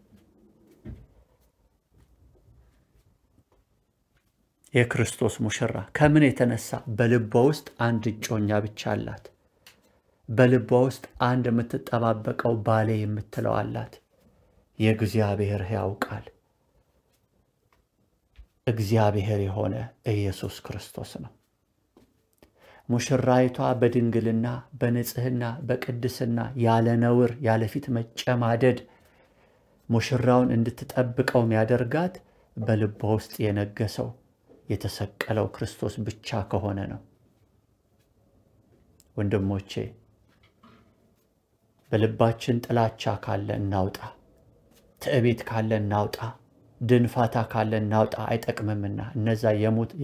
[SPEAKER 1] የክርስቶስ ሙሽራ ከምን የተነሳ? በልቧ ውስጥ አንድ እጮኛ ብቻ አላት። በልቧ ውስጥ አንድ የምትጠባበቀው ባሌ የምትለው አላት። የእግዚአብሔር ሕያው ቃል እግዚአብሔር የሆነ ኢየሱስ ክርስቶስ ነው። ሙሽራይቷ በድንግልና በንጽህና በቅድስና ያለ ነውር ያለ ፊት መጨማደድ ሙሽራውን እንድትጠብቀው የሚያደርጋት በልቧ ውስጥ የነገሰው የተሰቀለው ክርስቶስ ብቻ ከሆነ ነው። ወንድሞቼ በልባችን ጥላቻ ካለ እናውጣ፣ ትዕቢት ካለ እናውጣ፣ ድንፋታ ካለ እናውጣ። አይጠቅምምና እነዛ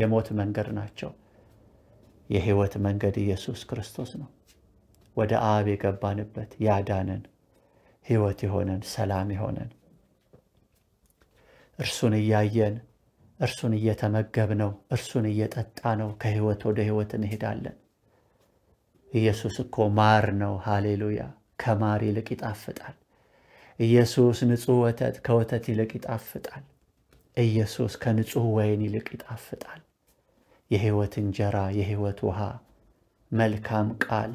[SPEAKER 1] የሞት መንገድ ናቸው። የሕይወት መንገድ ኢየሱስ ክርስቶስ ነው። ወደ አብ የገባንበት ያዳነን፣ ሕይወት የሆነን፣ ሰላም የሆነን፣ እርሱን እያየን እርሱን እየተመገብነው እርሱን እየጠጣነው ከሕይወት ወደ ሕይወት እንሄዳለን። ኢየሱስ እኮ ማር ነው። ሃሌሉያ! ከማር ይልቅ ይጣፍጣል። ኢየሱስ ንጹሕ ወተት ከወተት ይልቅ ይጣፍጣል። ኢየሱስ ከንጹሕ ወይን ይልቅ ይጣፍጣል። የሕይወት እንጀራ፣ የሕይወት ውሃ፣ መልካም ቃል፣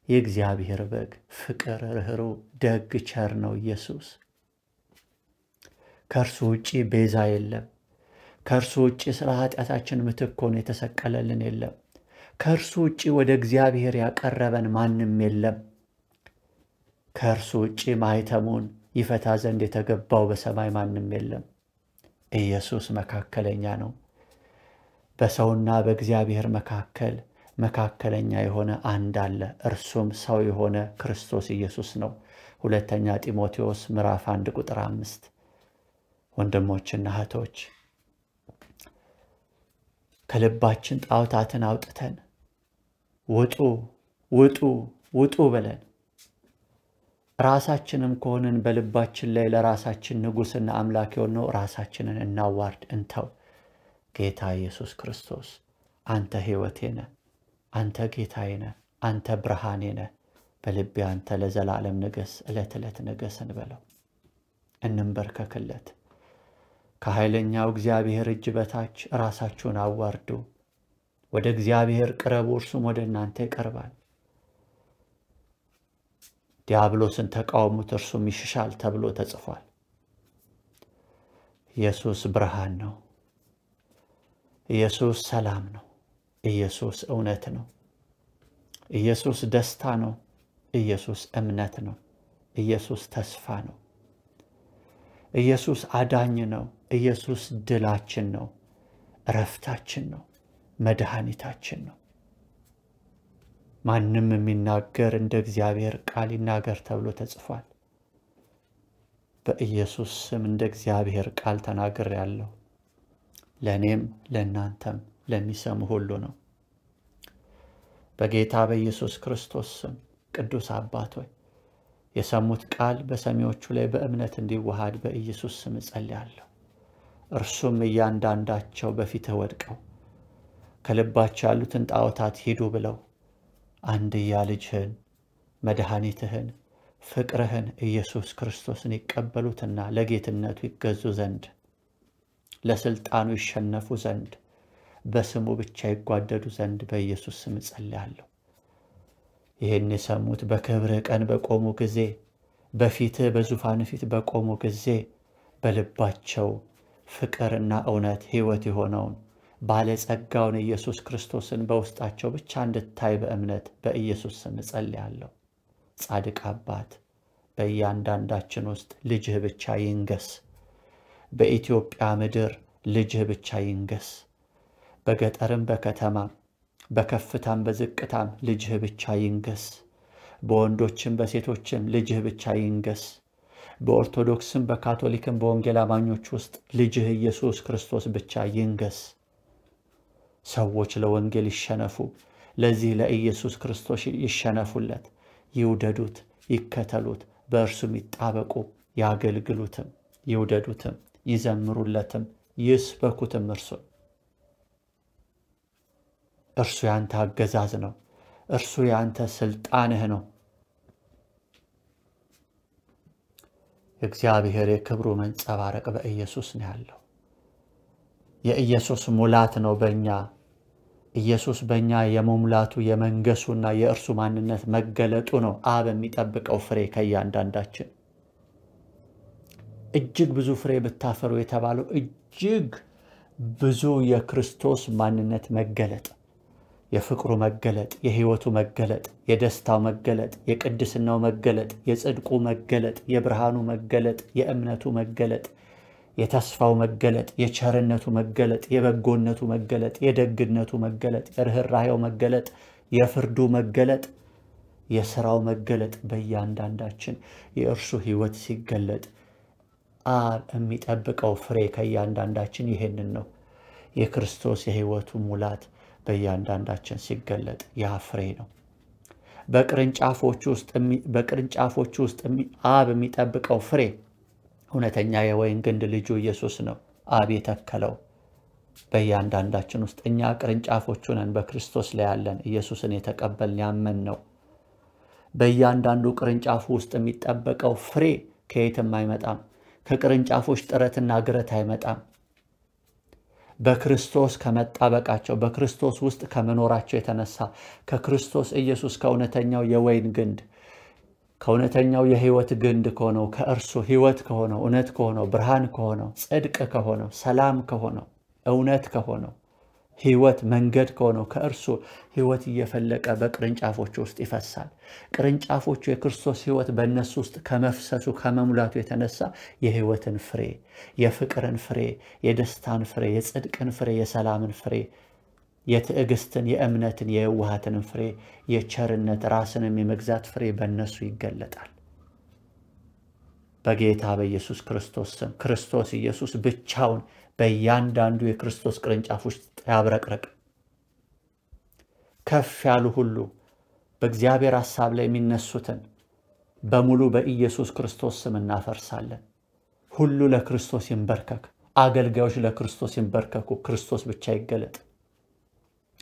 [SPEAKER 1] የእግዚአብሔር በግ፣ ፍቅር፣ ርኅሩህ፣ ደግ፣ ቸር ነው ኢየሱስ። ከእርሱ ውጪ ቤዛ የለም። ከእርሱ ውጪ ስለ ኃጢአታችን ምትክ ሆኖ የተሰቀለልን የለም። ከእርሱ ውጪ ወደ እግዚአብሔር ያቀረበን ማንም የለም። ከእርሱ ውጪ ማኅተሙን ይፈታ ዘንድ የተገባው በሰማይ ማንም የለም። ኢየሱስ መካከለኛ ነው። በሰውና በእግዚአብሔር መካከለኛ የሆነ አንድ አለ፣ እርሱም ሰው የሆነ ክርስቶስ ኢየሱስ ነው። ሁለተኛ ጢሞቴዎስ ምዕራፍ 1 ቁጥር 5። ወንድሞችና እህቶች ከልባችን ጣዖታትን አውጥተን ውጡ ውጡ ውጡ ብለን ራሳችንም ከሆንን በልባችን ላይ ለራሳችን ንጉሥና አምላክ የሆነው ራሳችንን እናዋርድ፣ እንተው። ጌታ ኢየሱስ ክርስቶስ አንተ ሕይወቴ ነህ፣ አንተ ጌታዬ ነህ፣ አንተ ብርሃኔ ነህ፣ በልቤ አንተ ለዘላለም ንገስ፣ ዕለት ዕለት ንገስ እንበለው። እንንበርከክለት። ከኃይለኛው እግዚአብሔር እጅ በታች ራሳችሁን አዋርዱ። ወደ እግዚአብሔር ቅረቡ፣ እርሱም ወደ እናንተ ይቀርባል። ዲያብሎስን ተቃወሙት፣ እርሱም ይሽሻል ተብሎ ተጽፏል። ኢየሱስ ብርሃን ነው። ኢየሱስ ሰላም ነው። ኢየሱስ እውነት ነው። ኢየሱስ ደስታ ነው። ኢየሱስ እምነት ነው። ኢየሱስ ተስፋ ነው። ኢየሱስ አዳኝ ነው። ኢየሱስ ድላችን ነው። እረፍታችን ነው። መድኃኒታችን ነው። ማንም የሚናገር እንደ እግዚአብሔር ቃል ይናገር ተብሎ ተጽፏል። በኢየሱስ ስም እንደ እግዚአብሔር ቃል ተናግሬአለሁ። ለእኔም ለእናንተም ለሚሰሙ ሁሉ ነው። በጌታ በኢየሱስ ክርስቶስ ስም ቅዱስ አባት ሆይ የሰሙት ቃል በሰሚዎቹ ላይ በእምነት እንዲዋሃድ በኢየሱስ ስም እጸልያለሁ። እርሱም እያንዳንዳቸው በፊትህ ወድቀው ከልባቸው ያሉትን ጣዖታት ሂዱ ብለው አንድያ ልጅህን መድኃኒትህን ፍቅርህን ኢየሱስ ክርስቶስን ይቀበሉትና ለጌትነቱ ይገዙ ዘንድ ለስልጣኑ ይሸነፉ ዘንድ በስሙ ብቻ ይጓደዱ ዘንድ በኢየሱስ ስም እጸልያለሁ። ይህን የሰሙት በክብርህ ቀን በቆሙ ጊዜ በፊትህ በዙፋን ፊት በቆሙ ጊዜ በልባቸው ፍቅርና እውነት ሕይወት የሆነውን ባለጸጋውን ኢየሱስ ክርስቶስን በውስጣቸው ብቻ እንድታይ በእምነት በኢየሱስ ስም እጸልያለሁ። ጻድቅ አባት በእያንዳንዳችን ውስጥ ልጅህ ብቻ ይንገስ። በኢትዮጵያ ምድር ልጅህ ብቻ ይንገስ። በገጠርም በከተማም በከፍታም በዝቅታም ልጅህ ብቻ ይንገስ። በወንዶችም በሴቶችም ልጅህ ብቻ ይንገስ። በኦርቶዶክስም በካቶሊክም በወንጌል አማኞች ውስጥ ልጅህ ኢየሱስ ክርስቶስ ብቻ ይንገስ። ሰዎች ለወንጌል ይሸነፉ፣ ለዚህ ለኢየሱስ ክርስቶስ ይሸነፉለት፣ ይውደዱት፣ ይከተሉት፣ በእርሱም ይጣበቁ፣ ያገልግሉትም፣ ይውደዱትም፣ ይዘምሩለትም፣ ይስበኩትም። እርሱ ያንተ አገዛዝ ነው። እርሱ ያንተ ስልጣንህ ነው። እግዚአብሔር የክብሩ መንጸባረቅ በኢየሱስ ነው ያለው። የኢየሱስ ሙላት ነው በእኛ። ኢየሱስ በእኛ የመሙላቱ የመንገሱና የእርሱ ማንነት መገለጡ ነው አብ የሚጠብቀው ፍሬ ከእያንዳንዳችን። እጅግ ብዙ ፍሬ ብታፈሩ የተባለው እጅግ ብዙ የክርስቶስ ማንነት መገለጥ፣ የፍቅሩ መገለጥ፣ የሕይወቱ መገለጥ፣ የደስታው መገለጥ፣ የቅድስናው መገለጥ፣ የጽድቁ መገለጥ፣ የብርሃኑ መገለጥ፣ የእምነቱ መገለጥ፣ የተስፋው መገለጥ፣ የቸርነቱ መገለጥ፣ የበጎነቱ መገለጥ፣ የደግነቱ መገለጥ፣ የርህራሄው መገለጥ፣ የፍርዱ መገለጥ፣ የሥራው መገለጥ በእያንዳንዳችን የእርሱ ሕይወት ሲገለጥ አብ የሚጠብቀው ፍሬ ከእያንዳንዳችን ይሄንን ነው። የክርስቶስ የሕይወቱ ሙላት በእያንዳንዳችን ሲገለጥ ያ ፍሬ ነው። በቅርንጫፎቹ ውስጥ አብ የሚጠብቀው ፍሬ እውነተኛ የወይን ግንድ ልጁ ኢየሱስ ነው፣ አብ የተከለው በእያንዳንዳችን ውስጥ። እኛ ቅርንጫፎቹ ነን፣ በክርስቶስ ላይ ያለን፣ ኢየሱስን የተቀበልን ያመን ነው። በእያንዳንዱ ቅርንጫፉ ውስጥ የሚጠበቀው ፍሬ ከየትም አይመጣም። ከቅርንጫፎች ጥረትና ግረት አይመጣም። በክርስቶስ ከመጣበቃቸው በክርስቶስ ውስጥ ከመኖራቸው የተነሳ ከክርስቶስ ኢየሱስ ከእውነተኛው የወይን ግንድ ከእውነተኛው የሕይወት ግንድ ከሆነው ከእርሱ ሕይወት ከሆነው እውነት ከሆነው ብርሃን ከሆነው ጽድቅ ከሆነው ሰላም ከሆነው እውነት ከሆነው ሕይወት መንገድ ከሆነው ከእርሱ ሕይወት እየፈለቀ በቅርንጫፎቹ ውስጥ ይፈሳል። ቅርንጫፎቹ የክርስቶስ ሕይወት በእነሱ ውስጥ ከመፍሰሱ ከመሙላቱ የተነሳ የሕይወትን ፍሬ፣ የፍቅርን ፍሬ፣ የደስታን ፍሬ፣ የጽድቅን ፍሬ፣ የሰላምን ፍሬ፣ የትዕግስትን፣ የእምነትን፣ የየዋሃትን ፍሬ፣ የቸርነት ራስንም የመግዛት ፍሬ በእነሱ ይገለጣል። በጌታ በኢየሱስ ክርስቶስ ስም ክርስቶስ ኢየሱስ ብቻውን በእያንዳንዱ የክርስቶስ ቅርንጫፍ ውስጥ ያብረቅረቅ። ከፍ ያሉ ሁሉ በእግዚአብሔር ሐሳብ ላይ የሚነሱትን በሙሉ በኢየሱስ ክርስቶስ ስም እናፈርሳለን። ሁሉ ለክርስቶስ ይንበርከክ። አገልጋዮች ለክርስቶስ ይንበርከኩ፣ ክርስቶስ ብቻ ይገለጥ።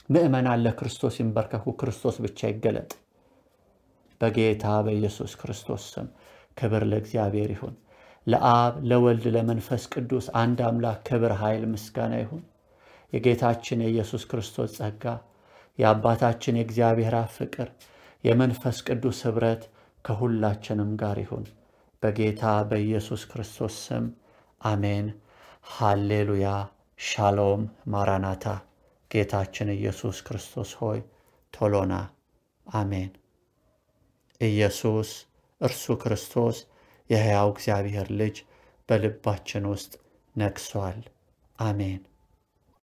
[SPEAKER 1] ምእመናን ለክርስቶስ ይንበርከኩ፣ ክርስቶስ ብቻ ይገለጥ። በጌታ በኢየሱስ ክርስቶስ ስም ክብር ለእግዚአብሔር ይሁን። ለአብ ለወልድ ለመንፈስ ቅዱስ አንድ አምላክ ክብር፣ ኃይል፣ ምስጋና ይሁን። የጌታችን የኢየሱስ ክርስቶስ ጸጋ፣ የአባታችን የእግዚአብሔር አብ ፍቅር፣ የመንፈስ ቅዱስ ኅብረት ከሁላችንም ጋር ይሁን። በጌታ በኢየሱስ ክርስቶስ ስም አሜን። ሃሌሉያ። ሻሎም ማራናታ። ጌታችን ኢየሱስ ክርስቶስ ሆይ ቶሎና። አሜን። ኢየሱስ እርሱ ክርስቶስ የሕያው እግዚአብሔር ልጅ በልባችን ውስጥ ነግሷል። አሜን።